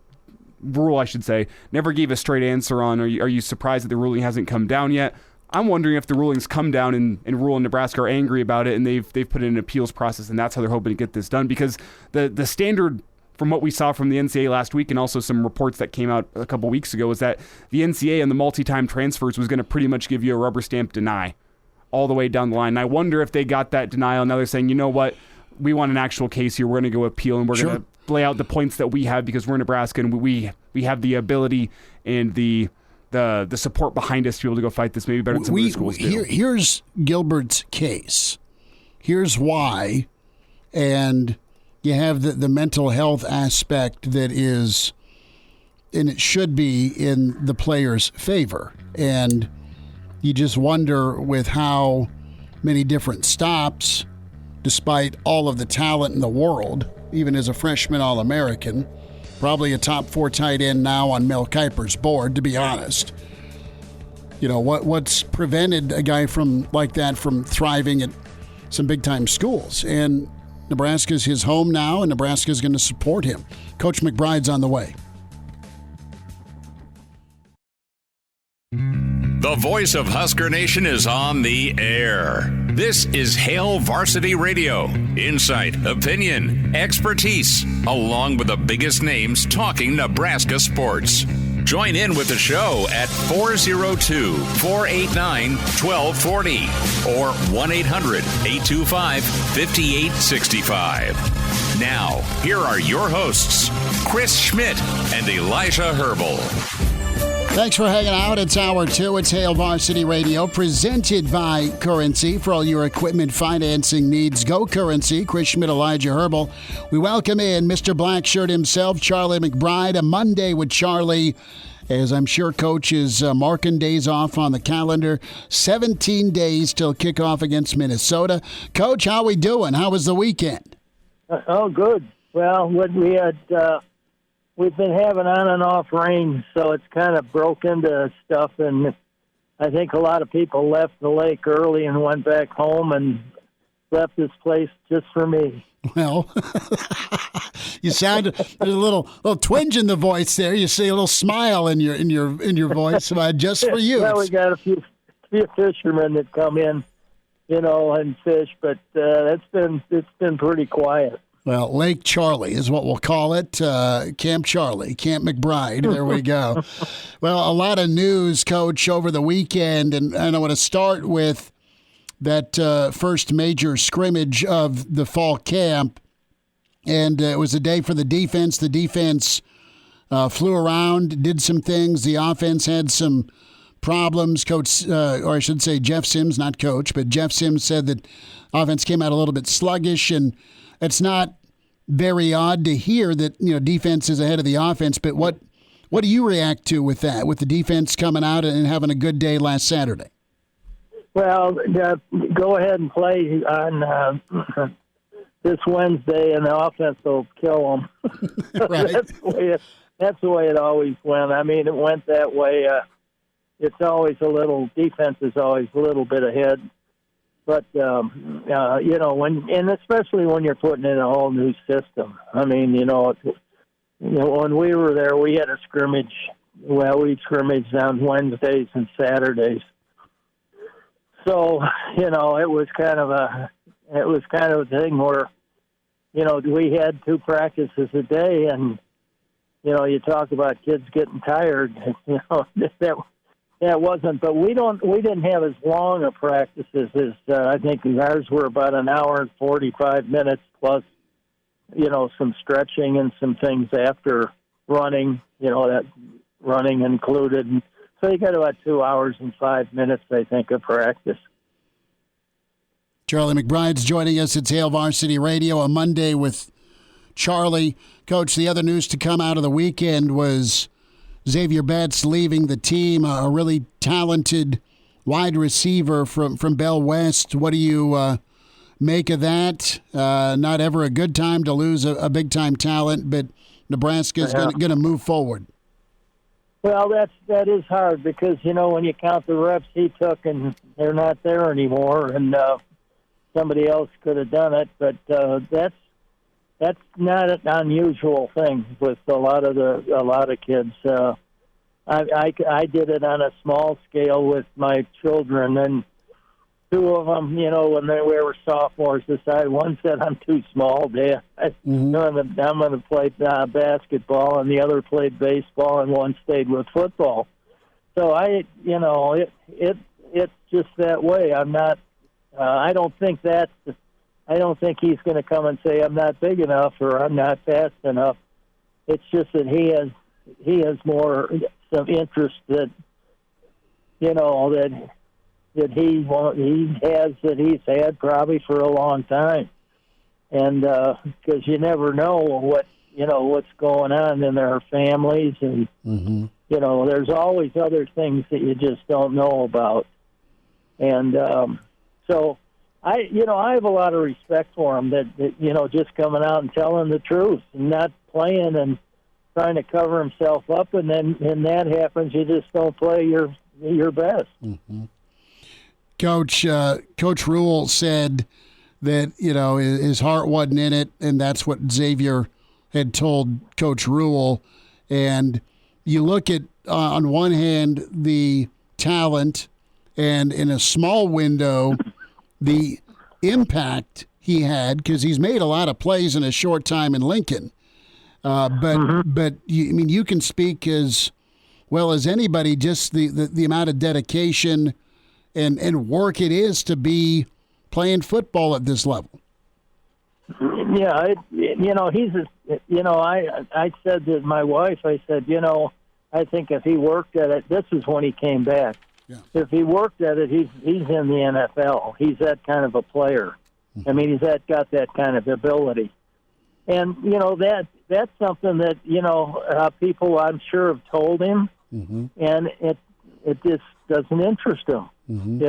gave a straight answer on, are you surprised that the ruling hasn't come down yet? I'm wondering if the rulings come down and Rule and Nebraska are angry about it, and they've put in an appeals process, and that's how they're hoping to get this done. Because the standard from what we saw from the NCAA last week, and also some reports that came out a couple weeks ago, was that the NCAA and the multi-time transfers was going to pretty much give you a rubber stamp deny all the way down the line. And I wonder if they got that denial. Now they're saying, you know what, we want an actual case here. We're going to go appeal, and we're going to lay out the points that we have because we're Nebraska, and we have the ability and the support behind us to be able to go fight this maybe better than some of the schools do. Here's Gilbert's case. Here's why. And you have the mental health aspect that is, and it should be in the player's favor. And you just wonder with how many different stops, despite all of the talent in the world, even as a freshman All-American, probably a top 4 tight end now on Mel Kiper's board, to be honest. You know, what's prevented a guy like that from thriving at some big-time schools? And Nebraska's his home now, and Nebraska's going to support him. Coach McBride's on the way. The voice of Husker Nation is on the air. This is Hail Varsity Radio. Insight, opinion, expertise, along with the biggest names talking Nebraska sports. Join in with the show at 402-489-1240 or 1-800-825-5865. Now, here are your hosts, Chris Schmidt and Elijah Herbel. Thanks for hanging out. It's Hour 2. It's Hail Varsity Radio, presented by Currency. For all your equipment financing needs, go Currency. Chris Schmidt, Elijah Herbel. We welcome in Mr. Blackshirt himself, Charlie McBride. A Monday with Charlie, as I'm sure Coach is marking days off on the calendar. 17 days till kickoff against Minnesota. Coach, how we doing? How was the weekend? Oh, good. Well, what we had... We've been having on and off rain, so it's kind of broke into stuff, and I think a lot of people left the lake early and went back home and left this place just for me. Well, you sound there's a little twinge in the voice there. You see a little smile in your voice, just for you. Well, we got a few fishermen that come in, and fish, but it's been pretty quiet. Well, Lake Charlie is what we'll call it. Camp Charlie, Camp McBride. There we go. Well, a lot of news, Coach, over the weekend, and I want to start with that first major scrimmage of the fall camp. And it was a day for the defense. The defense flew around, did some things. The offense had some problems. Coach, or I should say Jeff Sims, not Coach, but Jeff Sims said that offense came out a little bit sluggish, and it's not very odd to hear that defense is ahead of the offense. But what do you react to with that? With the defense coming out and having a good day last Saturday? Well, go ahead and play on this Wednesday, and the offense will kill them. Right. That's the way it always went. I mean, it went that way. It's always defense is always a little bit ahead. But, especially when you're putting in a whole new system. I mean, when we were there, we had a scrimmage. Well, we scrimmaged on Wednesdays and Saturdays. So, it was kind of a thing where, we had 2 practices a day, and, you talk about kids getting tired, that wasn't, but we didn't have as long of practices as, I think ours were about an hour and 45 minutes plus, some stretching and some things after running, that running included. So you got about 2 hours and 5 minutes, I think, of practice. Charlie McBride's joining us. It's Hail Varsity Radio, a Monday with Charlie. Coach, the other news to come out of the weekend was Zavier Betts leaving the team, a really talented wide receiver from Bell West. What do you make of that? Not ever a good time to lose a big-time talent, but Nebraska's going to move forward. Well, that is hard because, when you count the reps he took and they're not there anymore, and somebody else could have done it, but that's not an unusual thing with a lot of kids. I did it on a small scale with my children, and 2 of them, when they were sophomores, decided. One said, "I'm too small, Dad. I'm going to play basketball," and the other played baseball, and one stayed with football. So it's just that way. I'm not. I don't think he's going to come and say I'm not big enough or I'm not fast enough. It's just that he has more some interest that he's had probably for a long time, and because you never know what's going on in their families, and there's always other things that you just don't know about, and so I have a lot of respect for him that just coming out and telling the truth and not playing and trying to cover himself up, and then when that happens, you just don't play your best. Coach Rule said that his heart wasn't in it, and that's what Zavier had told Coach Rule. And you look at on one hand the talent, and in a small window the impact he had, because he's made a lot of plays in a short time in Lincoln. But you can speak as well as anybody, just the amount of dedication and work it is to be playing football at this level. Yeah, I said to my wife, I said, I think if he worked at it, this is when he came back. Yeah. If he worked at it, he's in the NFL. He's that kind of a player. I mean, he's got that kind of ability. And, that's something that, people I'm sure have told him, and it just doesn't interest him, and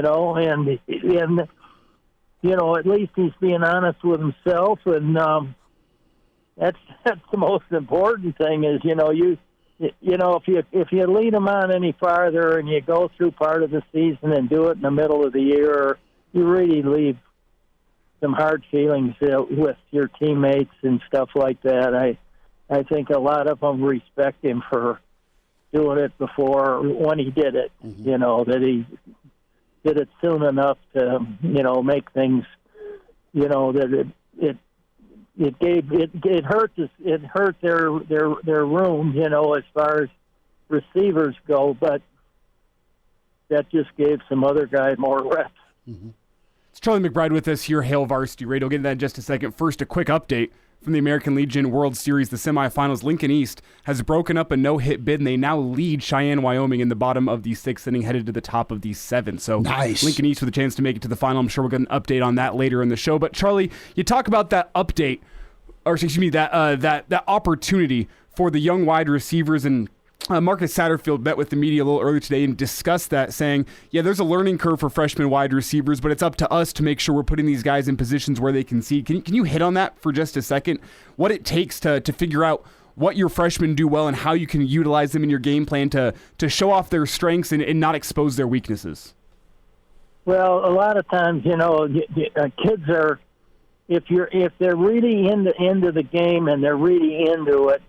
at least he's being honest with himself, and that's the most important thing is, if you lead him on any farther and you go through part of the season and do it in the middle of the year, you really leave some hard feelings with your teammates and stuff like that. I think a lot of them respect him for doing it before when he did it, that he did it soon enough to, make things, that it hurt their room, as far as receivers go, but that just gave some other guy more reps. It's Charlie McBride with us here, Hail Varsity Radio. We'll get into that in just a second. First, a quick update from the American Legion World Series, the semifinals. Lincoln East has broken up a no-hit bid, and they now lead Cheyenne, Wyoming in the bottom of the 6th inning, headed to the top of the 7th. So nice. Lincoln East with a chance to make it to the final. I'm sure we'll get an update on that later in the show. But Charlie, you talk about that update, or excuse me, that opportunity for the young wide receivers, and Marcus Satterfield met with the media a little earlier today and discussed that, saying, yeah, there's a learning curve for freshman wide receivers, but it's up to us to make sure we're putting these guys in positions where they can see. Can you hit on that for just a second? What it takes to figure out what your freshmen do well and how you can utilize them in your game plan to show off their strengths and not expose their weaknesses? Well, a lot of times, kids are, if they're really into the game and they're really into it,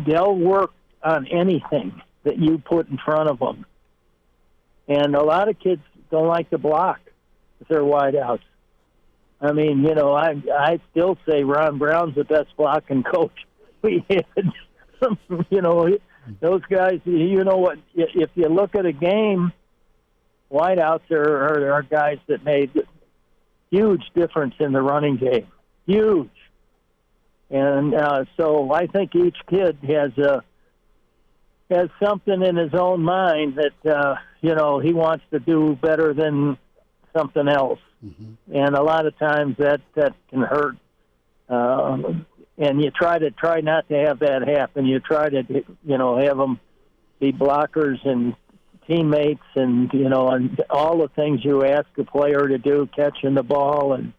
they'll work on anything that you put in front of them. And a lot of kids don't like to block if they're wideouts. I mean, I still say Ron Brown's the best blocking coach we had. Those guys, what, if you look at a game, wideouts are guys that made huge difference in the running game. Huge. And so I think each kid has something in his own mind that, he wants to do better than something else. Mm-hmm. And a lot of times that can hurt. And you try not to have that happen. You try to, have them be blockers and teammates and, and all the things you ask a player to do, catching the ball and,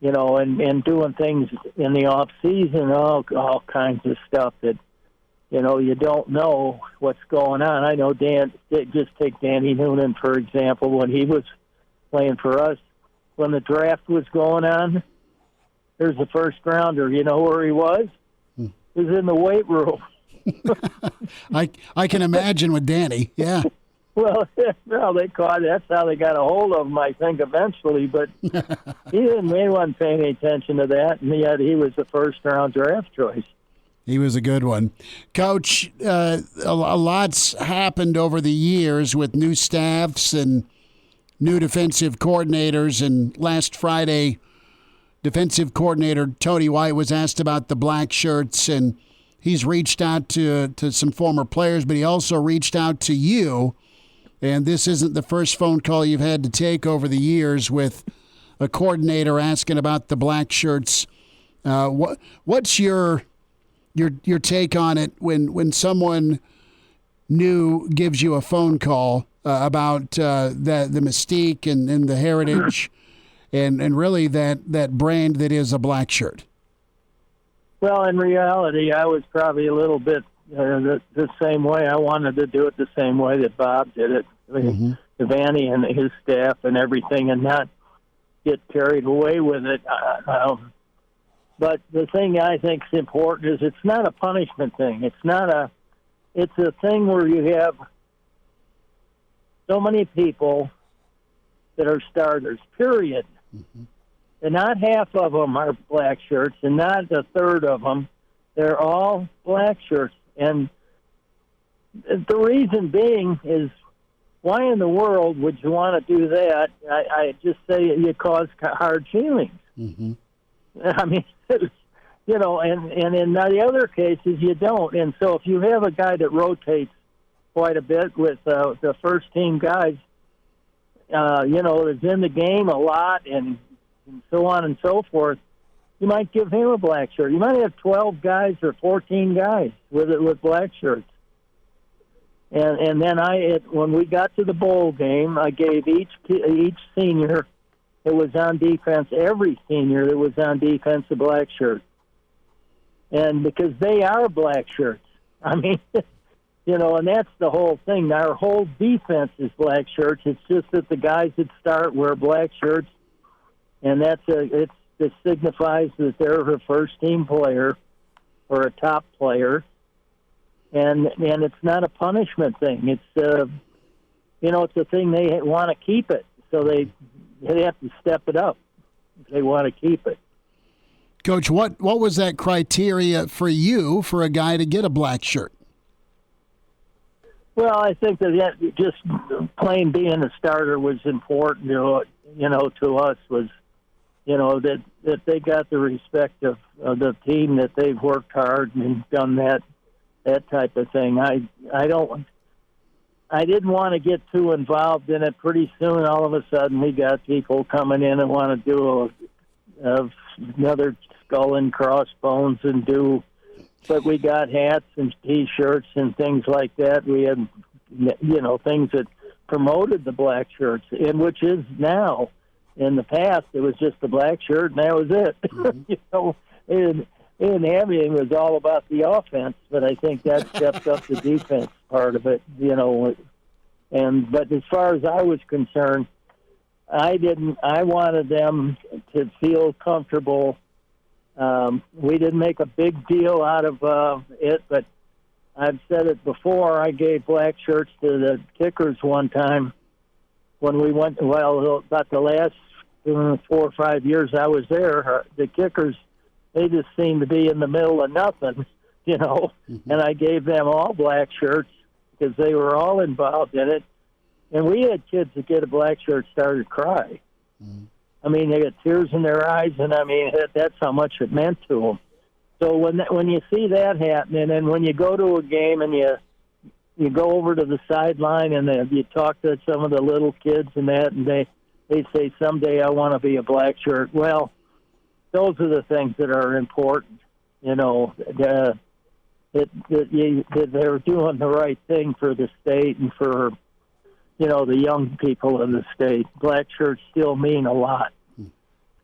and doing things in the off season, all kinds of stuff that, you don't know what's going on. I know just take Danny Noonan, for example, when he was playing for us, when the draft was going on, there's the first rounder. You know where he was? He was in the weight room. I can imagine with Danny, yeah. Well, that's how they got a hold of him, I think, eventually. But he wasn't paying any attention to that, and yet he was the first-round draft choice. He was a good one. Coach, a lot's happened over the years with new staffs and new defensive coordinators, and last Friday, defensive coordinator Tony White was asked about the black shirts, and he's reached out to some former players, but he also reached out to you. And this isn't the first phone call you've had to take over the years with a coordinator asking about the black shirts. What's your take on it when someone new gives you a phone call about the mystique and the heritage and really that brand that is a black shirt? Well, in reality, I was probably a little bit the same way. I wanted to do it the same way that Bob did it. I mean, Vanny and his staff and everything, and not get carried away with it. But the thing I think is important is it's not a punishment thing. It's a thing where you have so many people that are starters, period. Mm-hmm. And not half of them are black shirts, and not a third of them. They're all black shirts. And the reason being is, why in the world would you want to do that? I just say you cause hard feelings. Mm-hmm. I mean, and in the other cases, you don't. And so if you have a guy that rotates quite a bit with the first-team guys, is in the game a lot and so on and so forth, you might give him a black shirt. You might have 12 guys or 14 guys with black shirts. And then when we got to the bowl game, I gave each senior that was on defense, every senior that was on defense, a black shirt. And because they are black shirts. I mean, and that's the whole thing. Our whole defense is black shirts. It's just that the guys that start wear black shirts, and it signifies that they're a first-team player or a top player. And it's not a punishment thing. It's it's a thing they want to keep it, so they have to step it up if they want to keep it. Coach, what was that criteria for you for a guy to get a black shirt? Well, I think that just plain being a starter was important. To us was that they got the respect of the team, that they've worked hard and done that type of thing. I didn't want to get too involved in it. Pretty soon, all of a sudden, we got people coming in and want to do another skull and crossbones but we got hats and T-shirts and things like that. We had, things that promoted the black shirts, and which is now. In the past, it was just the black shirt, and that was it. Mm-hmm. They didn't have anything. It was all about the offense, but I think that stepped up the defense part of it, But as far as I was concerned, I wanted them to feel comfortable We didn't make a big deal out of it, but I've said it before. I gave black shirts to the kickers one time when we went, about the last 4 or 5 years I was there. The kickers, they just seemed to be in the middle of nothing, and I gave them all black shirts because they were all involved in it. And we had kids that get a black shirt started to cry. I mean, they got tears in their eyes, and I mean, that's how much it meant to them. So when you see that happening, and when you go to a game and you go over to the sideline and you talk to some of the little kids and that, and they say, someday I want to be a black shirt. Well, those are the things that are important, that they're doing the right thing for the state and for, the young people in the state. Black shirts still mean a lot.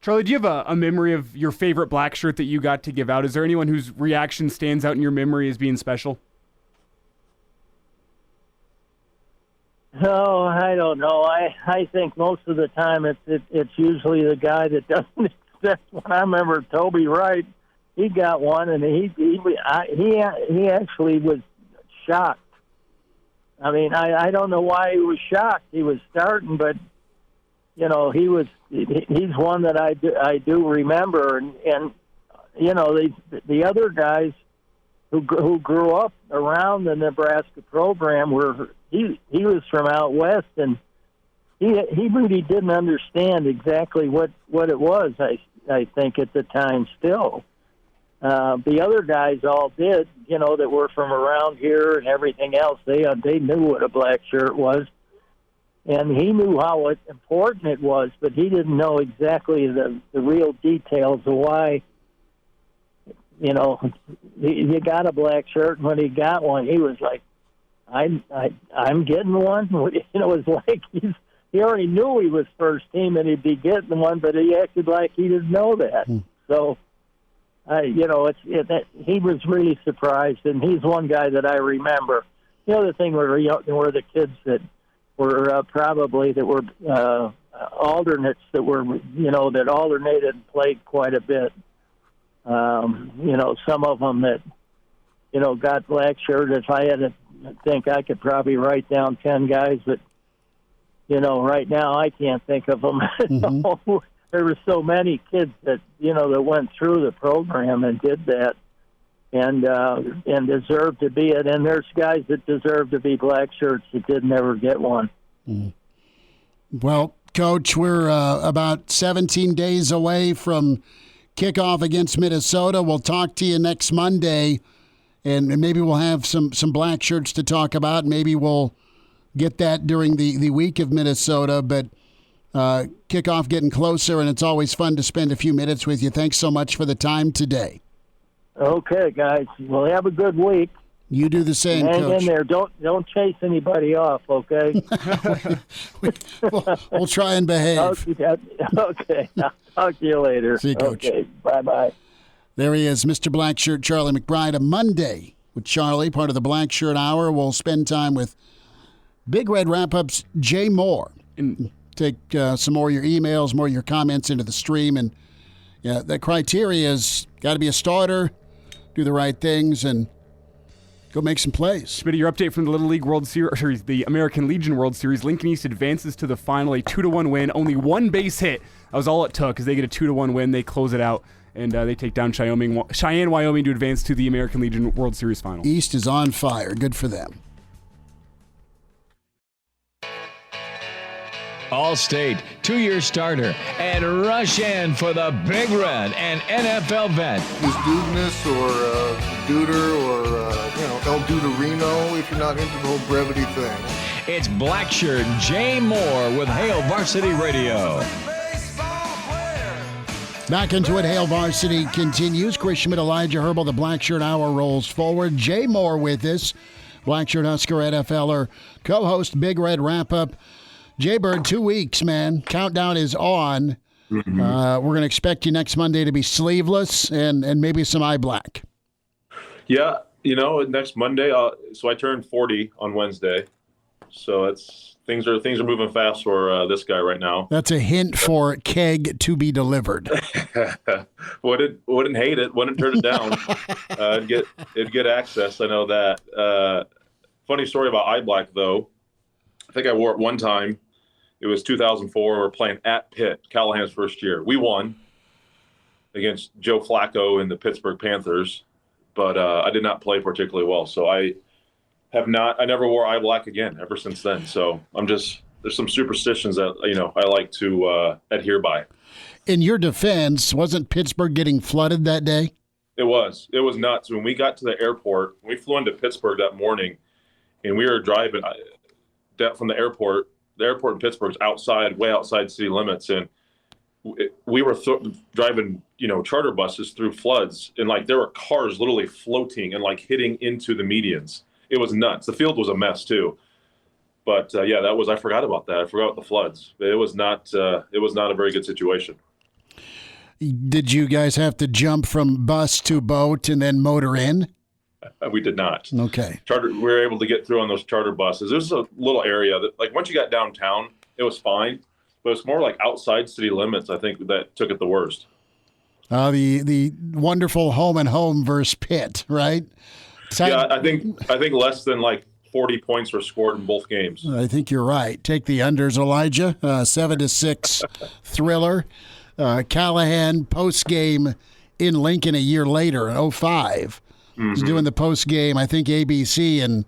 Charlie, do you have a memory of your favorite black shirt that you got to give out? Is there anyone whose reaction stands out in your memory as being special? No, I don't know. I think most of the time it's usually the guy that doesn't accept one. I remember Toby Wright. He got one, and he actually was shocked. I mean, I don't know why he was shocked. He was starting, but he's one that I do remember, and the other guys who grew up around the Nebraska program he was from out west, and he really didn't understand exactly what it was. I think at the time still. The other guys all did, that were from around here and everything else. They knew what a black shirt was, and he knew how important it was, but he didn't know exactly the real details of why. He got a black shirt, and when he got one, he was like, "I'm getting one." It was like he already knew he was first team and he'd be getting one, but he acted like he didn't know that. So. He was really surprised, and he's one guy that I remember. The other thing were the kids that were alternates that were that alternated and played quite a bit. Some of them that got black shirt. If I had to think, I could probably write down 10 guys, but right now I can't think of them. There were so many kids that that went through the program and did that, and deserved to be it. And there's guys that deserve to be black shirts that did never get one. Well, Coach, we're about 17 days away from kickoff against Minnesota. We'll talk to you next Monday, and maybe we'll have some black shirts to talk about. Maybe we'll get that during the week of Minnesota, but. Kickoff getting closer, and it's always fun to spend a few minutes with you. Thanks so much for the time today. Okay, guys. Well, have a good week. You do the same, Hang Coach. in there. Don't chase anybody off, okay? We'll try and behave. Okay. I'll talk to you later. See you, Coach. Okay, bye-bye. There he is, Mr. Blackshirt, Charlie McBride. A Monday with Charlie, part of the Blackshirt Hour. We'll spend time with Big Red Wrap-Up's Jay Moore. And take some more of your emails, more of your comments into the stream. And the criteria is got to be a starter, do the right things, and go make some plays. Schmidt, your update from the Little League World Series, the American Legion World Series. Lincoln East advances to the final, a 2-1 win. Only one base hit. That was all it took because they get a 2-1 win. They close it out, and they take down Cheyenne, Wyoming to advance to the American Legion World Series final. East is on fire. Good for them. All-State, 2-year starter, and rush in for the Big Red and NFL vet. Is Dudeness or Duder or, El Duderino if you're not into the whole brevity thing. It's Blackshirt Jay Moore with Hail Varsity Radio. Back into it, Hail Varsity continues. Schmidt and Elijah Herbel, the Blackshirt Hour rolls forward. Jay Moore with us, Blackshirt Husker NFLer, co-host Big Red Wrap-Up. Jay Bird, 2 weeks, man. Countdown is on. Mm-hmm. We're going to expect you next Monday to be sleeveless and maybe some eye black. Yeah, next Monday. So I turned 40 on Wednesday. So it's things are moving fast for this guy right now. That's a hint for keg to be delivered. Wouldn't hate it. Wouldn't turn it down. It'd get access. I know that. Funny story about eye black though. I think I wore it one time. It was 2004. We were playing at Pitt, Callahan's first year. We won against Joe Flacco and the Pittsburgh Panthers, but I did not play particularly well. So I never wore eye black again ever since then. So there's some superstitions that, I like to adhere by. In your defense, wasn't Pittsburgh getting flooded that day? It was nuts. When we got to the airport, we flew into Pittsburgh that morning, and we were driving from the airport. The airport in Pittsburgh's way outside city limits, and we were driving, charter buses through floods, and there were cars literally floating and hitting into the medians. It was nuts. The field was a mess too. But I forgot about that. I forgot about the floods. It was not a very good situation. Did you guys have to jump from bus to boat and then motor in? We did not. Okay. We were able to get through on those charter buses. This is a little area that, once you got downtown, it was fine. But it's more outside city limits, I think, that took it the worst. The wonderful home and home versus Pitt, right? Yeah, I think less than 40 points were scored in both games. I think you're right. Take the unders, Elijah. 7-6 thriller. Callahan post-game in Lincoln a year later in 2005. He's doing the post-game, I think, ABC, and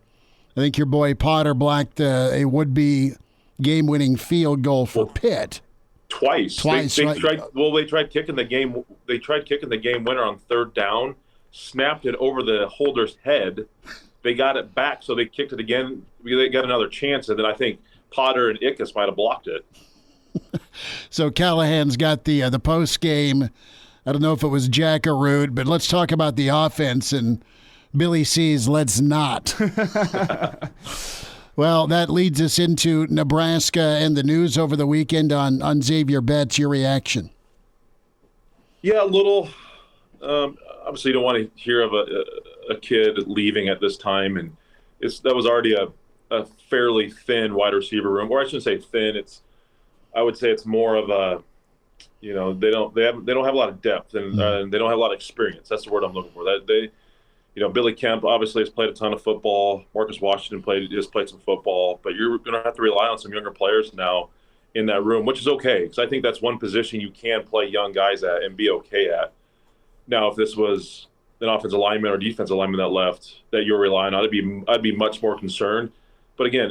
I think your boy Potter blocked a would-be game-winning field goal for Pitt. Twice. They tried kicking the game. They tried kicking the game winner on third down, snapped it over the holder's head. They got it back, so they kicked it again. They got another chance, and then I think Potter and Ickes might have blocked it. So Callahan's got the post game. I don't know if it was Jack or Rude, but let's talk about the offense. And Billy C's let's not. Well, that leads us into Nebraska and the news over the weekend on Zavier Betts. Your reaction? Yeah, a little. Obviously, you don't want to hear of a kid leaving at this time, and that was already a fairly thin wide receiver room, or I shouldn't say thin. I would say it's more of a, they don't have a lot of depth, and they don't have a lot of experience. That's the word I'm looking for. Billy Kemp obviously has played a ton of football. Marcus Washington has played some football, but you're going to have to rely on some younger players now in that room, which is okay, because I think that's one position you can play young guys at and be okay at. Now, if this was an offensive lineman or defensive lineman that left that you're relying on, I'd be much more concerned. But again,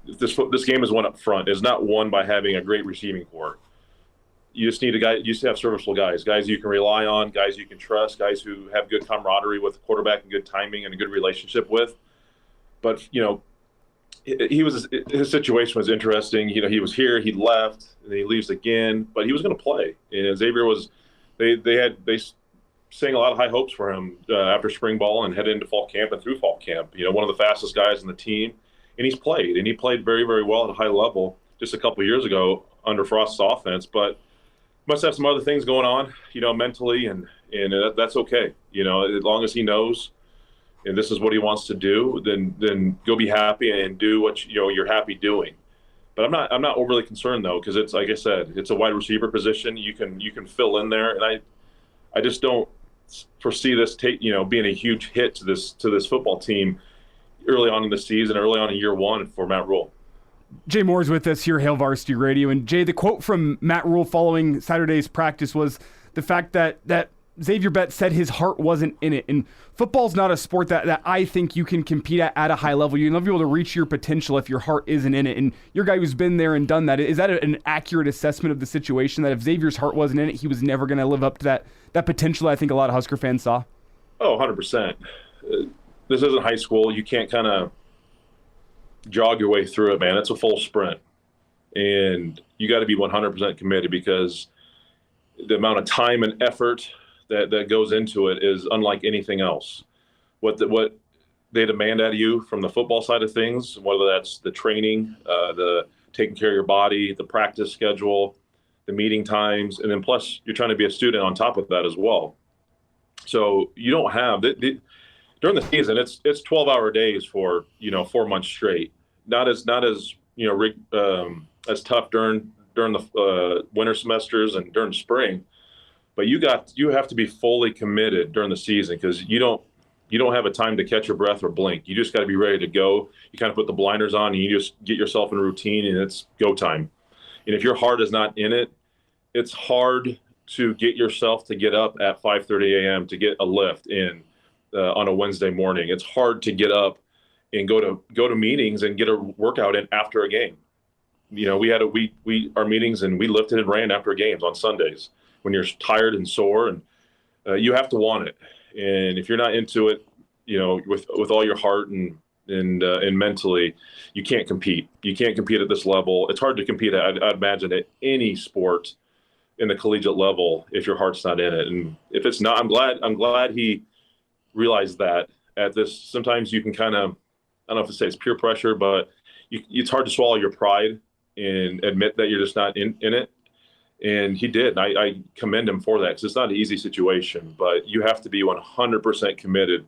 this game is won up front. It's not won by having a great receiving core. You just need to have serviceable guys you can rely on, guys you can trust, guys who have good camaraderie with the quarterback and good timing and a good relationship with. But his situation was interesting. He was here, he left, and then he leaves again, but he was going to play. And Zavier was, they sang a lot of high hopes for him after spring ball and headed into fall camp and through fall camp. One of the fastest guys in the team, and he played very, very well at a high level just a couple of years ago under Frost's offense, but must have some other things going on, mentally, and that's okay. As long as he knows and this is what he wants to do, then go be happy and do what you're happy doing. But I'm not overly concerned though, because it's like I said, it's a wide receiver position. You can fill in there, and I just don't foresee this being a huge hit to this football team early on in the season, early on in year one for Matt Rule. Jay Moore's with us here, Hail Varsity Radio. And Jay, the quote from Matt Rule following Saturday's practice was the fact that Zavier Betts said his heart wasn't in it. And football's not a sport that I think you can compete at a high level. You'll never be able to reach your potential if your heart isn't in it. And you're a guy who's been there and done that. Is that an accurate assessment of the situation, that if Xavier's heart wasn't in it, he was never going to live up to that potential I think a lot of Husker fans saw? Oh, 100%. This isn't high school. You can't kind of jog your way through it, man. It's a full sprint. And you got to be 100% committed, because the amount of time and effort that goes into it is unlike anything else. What they demand out of you from the football side of things, whether that's the training, the taking care of your body, the practice schedule, the meeting times, and then plus you're trying to be a student on top of that as well. So you don't during the season, it's 12-hour days for 4 months straight. Not as as tough during the winter semesters and during spring, but you have to be fully committed during the season because you don't have a time to catch your breath or blink. You just got to be ready to go. You kind of put the blinders on and you just get yourself in routine and it's go time. And if your heart is not in it, it's hard to get yourself to get up at 5:30 a.m. to get a lift in on a Wednesday morning. It's hard to get up and go to meetings and get a workout in after a game. We had our meetings and we lifted and ran after games on Sundays when you're tired and sore, and you have to want it. And if you're not into it, with all your heart and mentally, you can't compete. You can't compete at this level. It's hard to compete, I'd imagine, at any sport in the collegiate level if your heart's not in it. And if it's not, I'm glad he realized that at this. Sometimes you can kind of, I don't know if to say it's peer pressure, but it's hard to swallow your pride and admit that you're just not in it. And he did. I commend him for that because it's not an easy situation, but you have to be 100% committed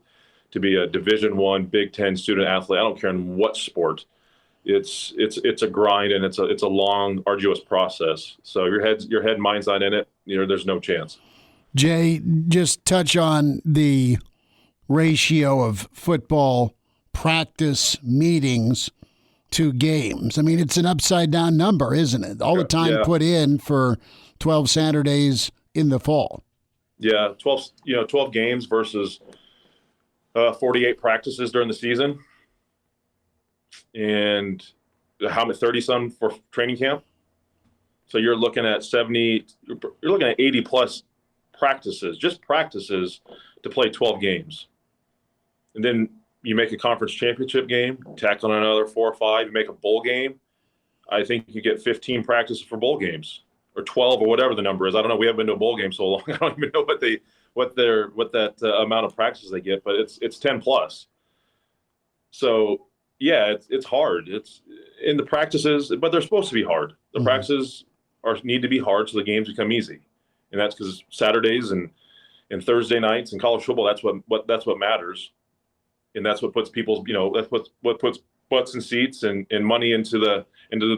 to be a Division I, Big Ten student athlete. I don't care in what sport. It's a grind and it's a long, arduous process. So your head and mind's not in it. There's no chance. Jay, just touch on the ratio of football practice meetings to games. I mean, it's an upside down number, isn't it? All the time put in for 12 Saturdays in the fall. Yeah, 12 games versus 48 practices during the season. And how many 30-some for training camp? So you're looking at 70, you're looking at 80 plus practices, just practices to play 12 games. And then you make a conference championship game, tack on another 4 or 5, you make a bowl game. I think you get 15 practices for bowl games, or 12 or whatever the number is. I don't know. We haven't been to a bowl game so long. I don't even know what that amount of practices they get, but it's 10 plus. So yeah, it's hard. It's in the practices, but they're supposed to be hard. The practices need to be hard so the games become easy, and that's because Saturdays and Thursday nights in college football, that's what matters. And that's what puts people's, that's what puts butts in seats and money into the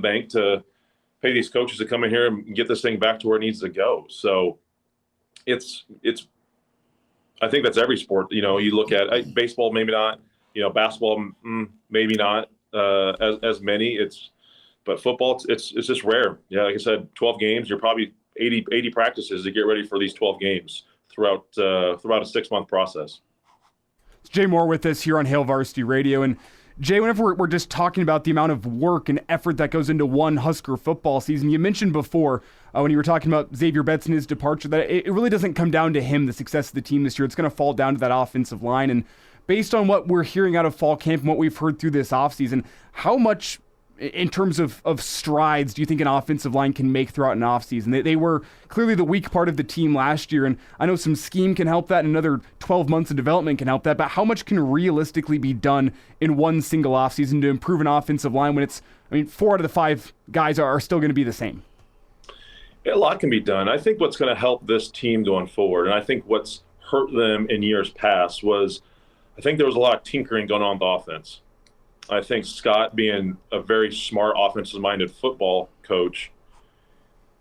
bank to pay these coaches to come in here and get this thing back to where it needs to go. So it's I think that's every sport. You look at baseball, maybe not. Basketball, maybe not as many. But football, it's just rare. Yeah, like I said, 12 games. You're probably 80 practices to get ready for these 12 games throughout a 6-month process. It's Jay Moore with us here on Hail Varsity Radio. And Jay, whenever we're just talking about the amount of work and effort that goes into one Husker football season, you mentioned before when you were talking about Zavier Betts and his departure that it really doesn't come down to him, the success of the team this year. It's going to fall down to that offensive line. And based on what we're hearing out of fall camp and what we've heard through this offseason, how much in terms of strides do you think an offensive line can make throughout an offseason? They were clearly the weak part of the team last year, and I know some scheme can help that and another 12 months of development can help that, but how much can realistically be done in one single offseason to improve an offensive line when 4 out of the 5 guys are still going to be the same? A lot can be done. I think what's going to help this team going forward, and I think what's hurt them in years past was I think there was a lot of tinkering going on with the offense. I think Scott, being a very smart offensive-minded football coach,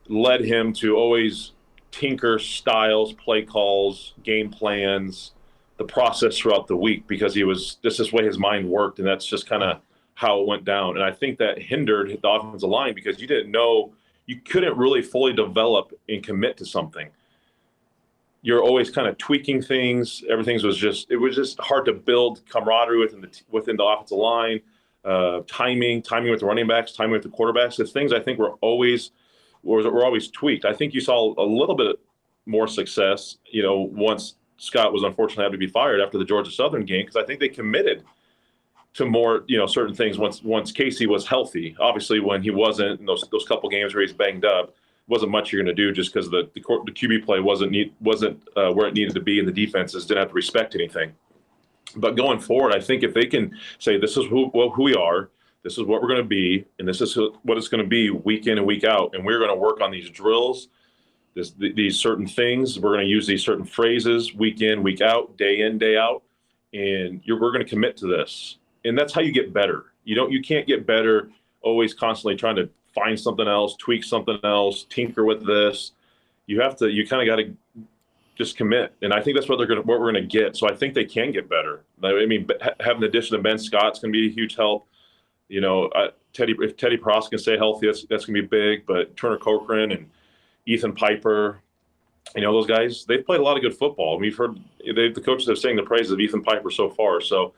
led him to always tinker styles, play calls, game plans, the process throughout the week because this is the way his mind worked, and that's just kind of how it went down. And I think that hindered the offensive line because you couldn't really fully develop and commit to something. You're always kind of tweaking things. It was just hard to build camaraderie within the offensive line, timing with the running backs, timing with the quarterbacks. It's things I think were always tweaked. I think you saw a little bit more success, once Scott was unfortunately had to be fired after the Georgia Southern game, because I think they committed to more, certain things once Casey was healthy. Obviously, when he wasn't, in those couple games where he's banged up, wasn't much you're going to do just because the QB play wasn't where it needed to be, and the defenses didn't have to respect anything. But going forward, I think if they can say this is who we are, this is what we're going to be, and this is what it's going to be week in and week out, and we're going to work on these drills, these certain things. We're going to use these certain phrases week in, week out, day in, day out, and we're going to commit to this. And that's how you get better. You can't get better always constantly trying to find something else, tweak something else, tinker with this. You kind of got to just commit. And I think that's what we're going to get. So I think they can get better. I mean, having the addition of Ben Scott's going to be a huge help. If Teddy Pross can stay healthy, that's going to be big. But Turner Cochran and Ethan Piper, those guys, they've played a lot of good football. We've heard the coaches have sang the praises of Ethan Piper so far. So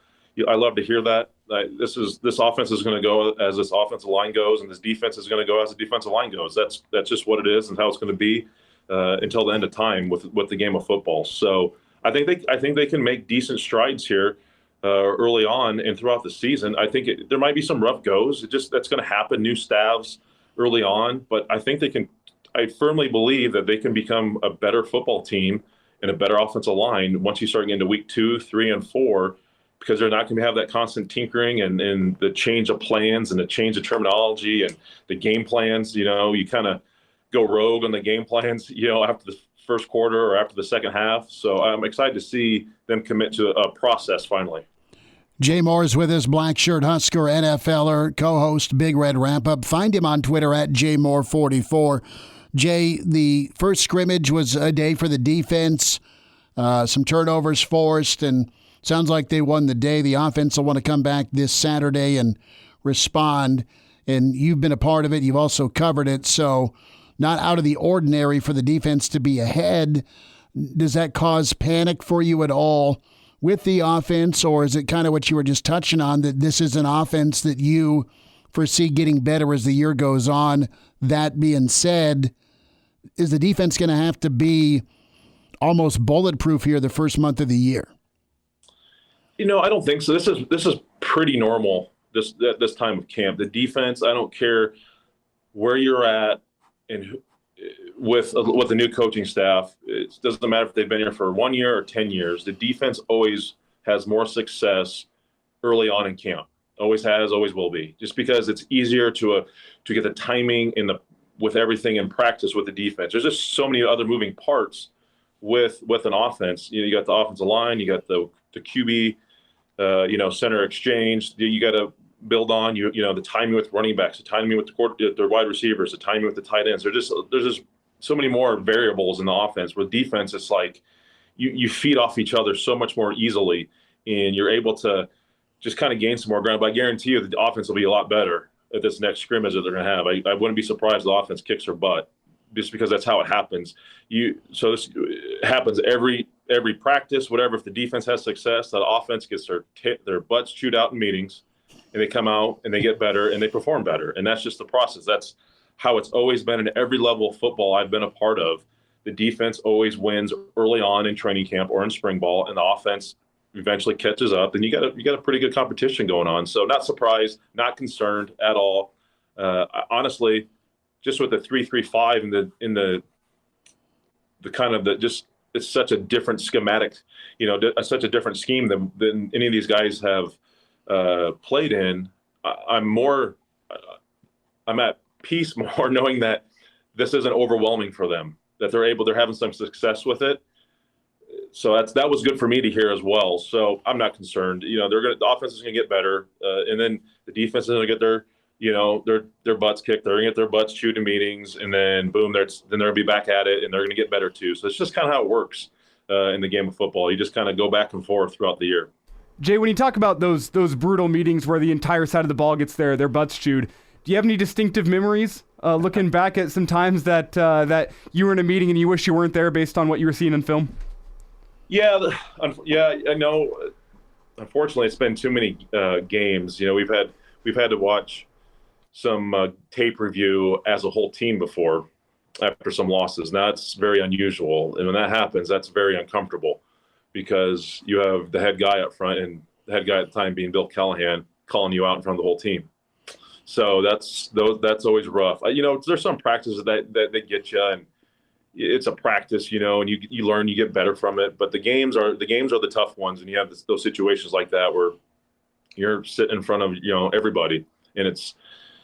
I love to hear that. This offense is going to go as this offensive line goes, and this defense is going to go as the defensive line goes. That's just what it is and how it's going to be until the end of time with the game of football. So I think they can make decent strides here early on and throughout the season. I think there might be some rough goes. That's going to happen. New staffs early on, but I think they can. I firmly believe that they can become a better football team and a better offensive line once you start getting to week 2, 3, and 4, because they're not going to have that constant tinkering and the change of plans and the change of terminology and the game plans. You kind of go rogue on the game plans, after the first quarter or after the second half. So I'm excited to see them commit to a process finally. Jay Moore's with us, Blackshirt Husker NFLer, co-host Big Red Wrap-Up. Find him on Twitter at JMoore44. Jay, the first scrimmage was a day for the defense, some turnovers forced, and sounds like they won the day. The offense will want to come back this Saturday and respond, and you've been a part of it. You've also covered it, so not out of the ordinary for the defense to be ahead. Does that cause panic for you at all with the offense, or is it kind of what you were just touching on, that this is an offense that you foresee getting better as the year goes on? That being said, is the defense going to have to be almost bulletproof here the first month of the year? I don't think so. This is pretty normal this time of camp. The defense, I don't care where you're at and with the new coaching staff, it doesn't matter if they've been here for 1 year or 10 years. The defense always has more success early on in camp. Always has, always will be. Just because it's easier to get the timing with everything in practice with the defense. There's just so many other moving parts with an offense. You got the offensive line, you got the QB, center exchange. You got to build on the timing with running backs, the timing with the wide receivers, the timing with the tight ends. There's just so many more variables in the offense. With defense, it's like you feed off each other so much more easily, and you're able to just kind of gain some more ground. But I guarantee you the offense will be a lot better at this next scrimmage that they're going to have. I wouldn't be surprised the offense kicks their butt, just because that's how it happens. So this happens every practice, whatever. If the defense has success, the offense gets their butts chewed out in meetings, and they come out and they get better and they perform better. And that's just the process. That's how it's always been in every level of football I've been a part of. The defense always wins early on in training camp or in spring ball, and the offense eventually catches up. And you got a pretty good competition going on. So not surprised, not concerned at all. Honestly, just with the 3-3-5 in the kind of it's such a different schematic, such a different scheme than any of these guys have played in. I'm at peace more knowing that this isn't overwhelming for them, that they're having some success with it. So that was good for me to hear as well. So I'm not concerned. The offense is going to get better, and then the defense is going to get their butts kicked. They're going to get their butts chewed in meetings, and then boom, then they'll be back at it, and they're going to get better too. So it's just kind of how it works in the game of football. You just kind of go back and forth throughout the year. Jay, when you talk about those brutal meetings where the entire side of the ball gets their butts chewed, do you have any distinctive memories looking back at some times that you were in a meeting and you wish you weren't there based on what you were seeing in film? Yeah, I know. Unfortunately, it's been too many games. We've had to watch some tape review as a whole team before after some losses. Now, that's very unusual, and when that happens, that's very uncomfortable because you have the head guy up front, and the head guy at the time being Bill Callahan, calling you out in front of the whole team. So that's always rough. There's some practices that get you, and it's a practice, and you learn, you get better from it. But the games are the tough ones, and you have those situations like that where you're sitting in front of everybody, and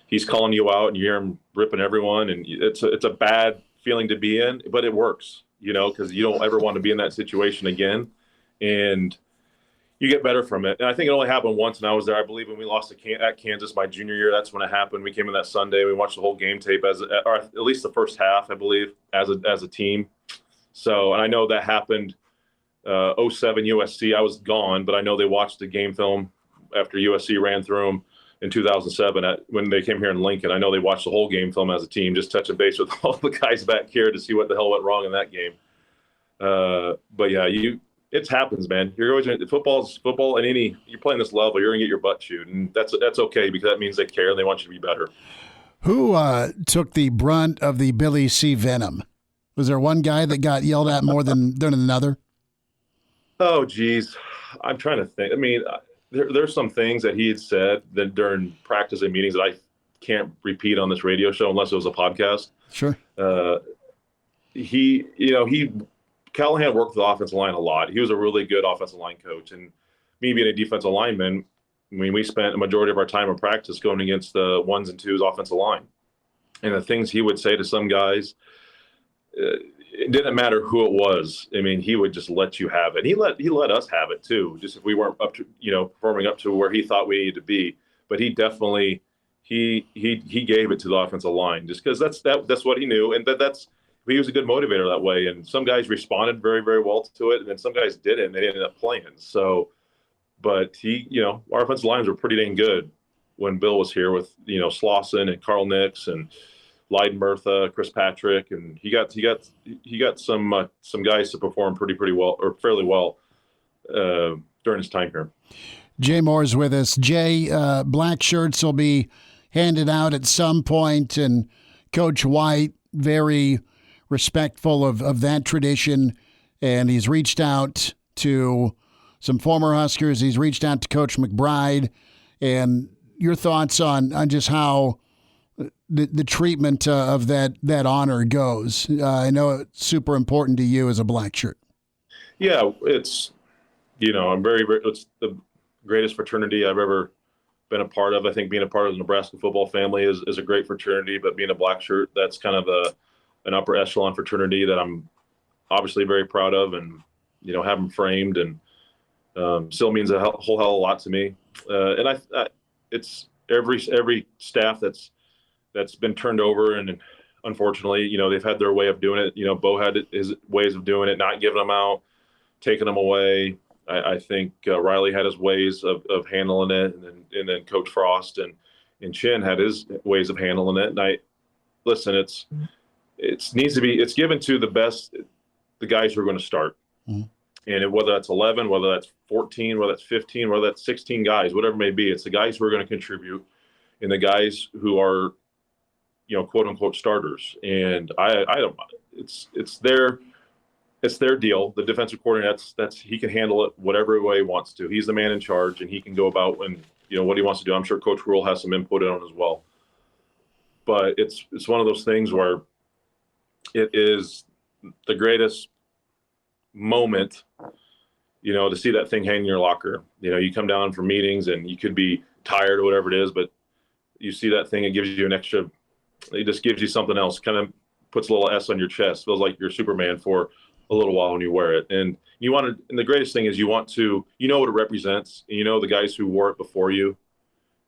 he's calling you out, and you hear him ripping everyone, and it's a bad feeling to be in, but it works, because you don't ever want to be in that situation again. And you get better from it. And I think it only happened once, and I was there, I believe, when we lost at Kansas my junior year. That's when it happened. We came in that Sunday. We watched the whole game tape, or at least the first half, I believe, as a team. So, and I know that happened 07 USC. I was gone, but I know they watched the game film after USC ran through them in 2007 when they came here in Lincoln. I know they watched the whole game film as a team, just touching base with all the guys back here to see what the hell went wrong in that game. But yeah, it happens, man. You're always football, and you're playing this level, you're gonna get your butt chewed, and that's okay because that means they care and they want you to be better. Who took the brunt of the Billy C. venom? Was there one guy that got yelled at more than another? Oh, geez, I'm trying to think. I mean, there's some things that he had said that during practice and meetings that I can't repeat on this radio show unless it was a podcast. Sure. Callahan worked with the offensive line a lot. He was a really good offensive line coach. And me being a defensive lineman, I mean, we spent a majority of our time in practice going against the 1s and 2s offensive line. And the things he would say to some guys, it didn't matter who it was. I mean, he would just let you have it. He let us have it too, just if we weren't up to, performing up to where he thought we needed to be. But he definitely, he gave it to the offensive line just because that's what he knew. And he was a good motivator that way. And some guys responded very, very well to it. And then some guys didn't, and they ended up playing. So, but our offensive lines were pretty dang good when Bill was here with, Slauson and Carl Nix and Lyden Murtha, Chris Patrick. And he got some guys to perform pretty well, or fairly well, during his time here. Jay Moore's with us. Jay, black shirts will be handed out at some point, and Coach White, very respectful of that tradition, and he's reached out to some former Huskers. He's reached out to Coach McBride, and your thoughts on just how the treatment of that honor goes. I know it's super important to you as a black shirt. Yeah, it's I'm it's the greatest fraternity I've ever been a part of. I think being a part of the Nebraska football family is a great fraternity, but being a black shirt, that's kind of an upper echelon fraternity that I'm obviously very proud of, and have them framed, and still means a whole hell of a lot to me. And I it's every staff that's been turned over, and unfortunately, they've had their way of doing it. Bo had his ways of doing it, not giving them out, taking them away. I think Riley had his ways of handling it, and then Coach Frost and Chin had his ways of handling it. And it's given to the guys who are going to start. Mm-hmm. And whether that's 11, whether that's 14, whether that's 15, whether that's 16 guys, whatever it may be, it's the guys who are going to contribute and the guys who are, quote unquote starters. And it's their deal. The defensive coordinator, he can handle it whatever way he wants to. He's the man in charge, and he can go about what he wants to do. I'm sure Coach Rule has some input on as well. But it's one of those things where it is the greatest moment, to see that thing hang in your locker. You come down from meetings and you could be tired or whatever it is, but you see that thing, it gives you it just gives you something else, kind of puts a little S on your chest, feels like you're Superman for a little while when you wear it. And and the greatest thing is you want to, what it represents, and the guys who wore it before you,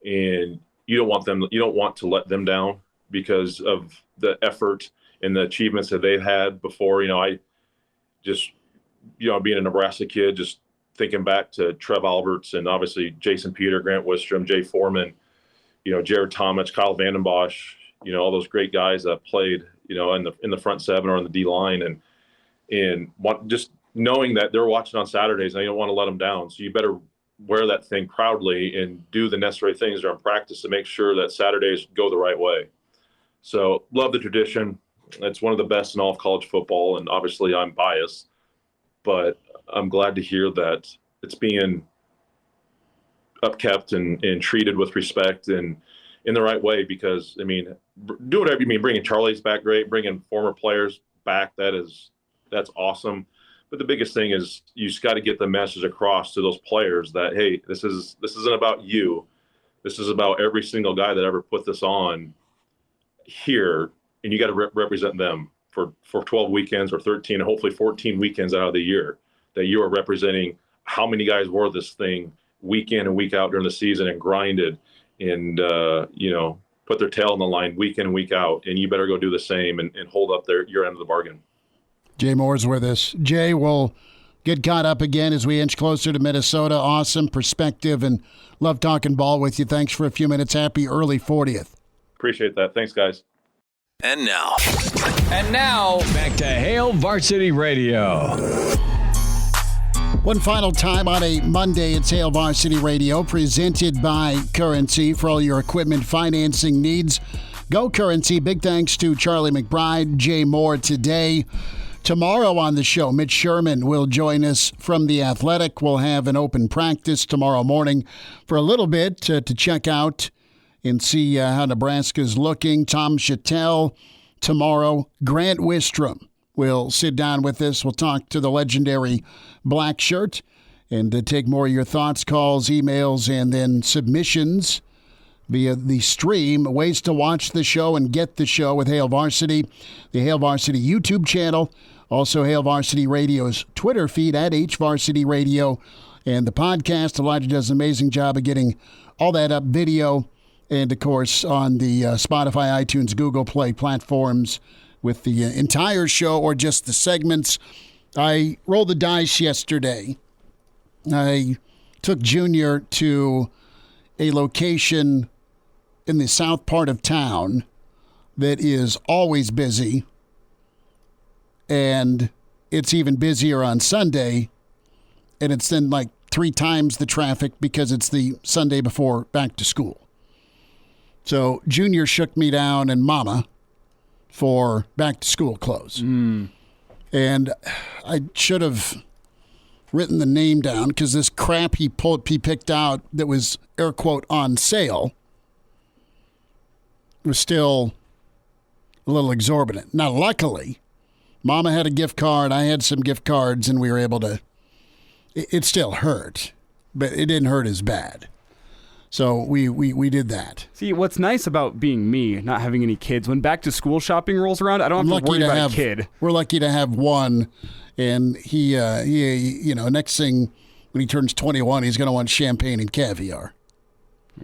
and you don't want to let them down because of the effort and the achievements that they've had before. I just, being a Nebraska kid, just thinking back to Trev Alberts and obviously Jason Peter, Grant Wistrom, Jay Foreman, Jared Thomas, Kyle Vandenbosch, all those great guys that played, in the front seven or on the D line, and just knowing that they're watching on Saturdays and you don't want to let them down. So you better wear that thing proudly and do the necessary things during practice to make sure that Saturdays go the right way. So love the tradition. It's one of the best in all of college football. And obviously I'm biased, but I'm glad to hear that it's being upkept and treated with respect and in the right way, because do whatever you mean. Bringing Charlie's back, great. Bringing former players back, that's awesome. But the biggest thing is you just got to get the message across to those players that, hey, this isn't about you. This is about every single guy that ever put this on here, and you got to represent them for 12 weekends or 13, and hopefully 14 weekends out of the year, that you are representing how many guys wore this thing week in and week out during the season and grinded and, put their tail on the line week in and week out. And you better go do the same and hold up your end of the bargain. Jay Moore's with us. Jay, we'll get caught up again as we inch closer to Minnesota. Awesome perspective and love talking ball with you. Thanks for a few minutes. Happy early 40th. Appreciate that. Thanks, guys. And now, back to Hail Varsity Radio. One final time on a Monday, it's Hail Varsity Radio, presented by Currency for all your equipment financing needs. Go Currency. Big thanks to Charlie McBride, Jay Moore today. Tomorrow on the show, Mitch Sherman will join us from The Athletic. We'll have an open practice tomorrow morning for a little bit to check out and see how Nebraska's looking. Tom Chattel tomorrow. Grant Wistrom will sit down with us. We'll talk to the legendary Blackshirt and take more of your thoughts, calls, emails, and then submissions via the stream. Ways to watch the show and get the show with Hail Varsity, the Hail Varsity YouTube channel, also Hail Varsity Radio's Twitter feed at HVarsity Radio, and the podcast. Elijah does an amazing job of getting all that up, video, and, of course, on the Spotify, iTunes, Google Play platforms with the entire show or just the segments. I rolled the dice yesterday. I took Junior to a location in the south part of town that is always busy, and it's even busier on Sunday, and it's then like 3 times the traffic because it's the Sunday before back to school. So Junior shook me down and Mama for back to school clothes. And I should have written the name down because this crap he picked out that was air quote on sale was still a little exorbitant. Now, luckily, Mama had a gift card. I had some gift cards, and we were able to. It still hurt, but it didn't hurt as bad. So we did that. See, what's nice about being me, not having any kids, when back to school shopping rolls around, I don't have to worry about a kid. We're lucky to have one, and he next thing when he turns 21, he's going to want champagne and caviar.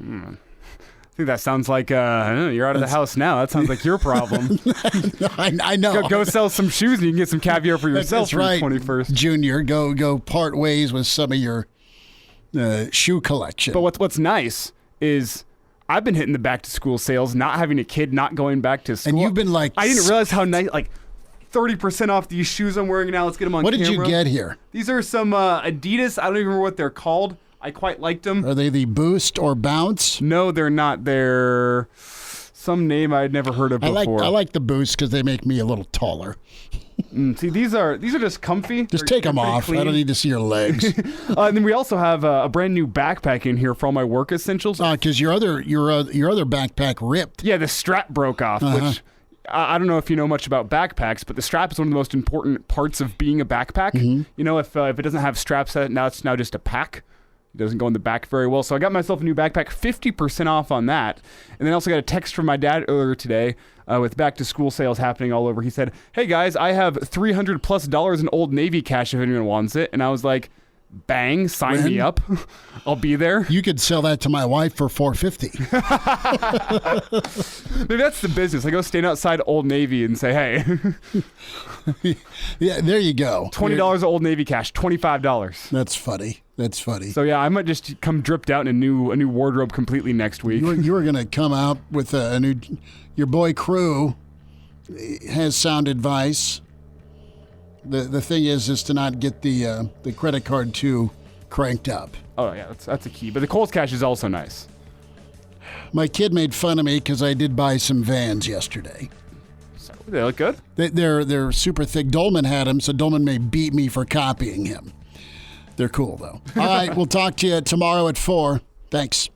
I think that sounds like you're out of the house now. That sounds like your problem. I know. Go sell some shoes and you can get some caviar for yourself for right. your 21st. Junior, go part ways with some of your shoe collection. But what's nice is I've been hitting the back to school sales, not having a kid, not going back to school. And you've been like, I didn't realize how nice, like 30% off these shoes I'm wearing now. Let's get them on camera. What did you get here? These are some Adidas. I don't even remember what they're called. I quite liked them. Are they the Boost or Bounce? No, they're not. They're some name I'd never heard of before. I like the Boost because they make me a little taller. See, these are just comfy. Just take them off. Clean. I don't need to see your legs. And then we also have a brand new backpack in here for all my work essentials. Because your other backpack ripped. Yeah, the strap broke off, which I don't know if you know much about backpacks, but the strap is one of the most important parts of being a backpack. Mm-hmm. You know, if it doesn't have straps, it's now just a pack. It doesn't go in the back very well. So I got myself a new backpack, 50% off on that. And then I also got a text from my dad earlier today with back to school sales happening all over. He said, "Hey guys, I have $300+ in Old Navy cash if anyone wants it." And I was like, bang, sign me up. I'll be there. You could sell that to my wife for $450. Maybe that's the business. I go stand outside Old Navy and say, hey. Yeah, there you go. $20 of Old Navy cash, $25. That's funny. So yeah, I might just come dripped out in a new wardrobe completely next week. You were going to come out with a new. Your boy Crew has sound advice. The thing is to not get the credit card too cranked up. Oh yeah, that's a key. But the Kohl's Cash is also nice. My kid made fun of me because I did buy some Vans yesterday. So they look good. They're super thick. Dolman had them, so Dolman may beat me for copying him. They're cool though. All right, we'll talk to you tomorrow at 4. Thanks.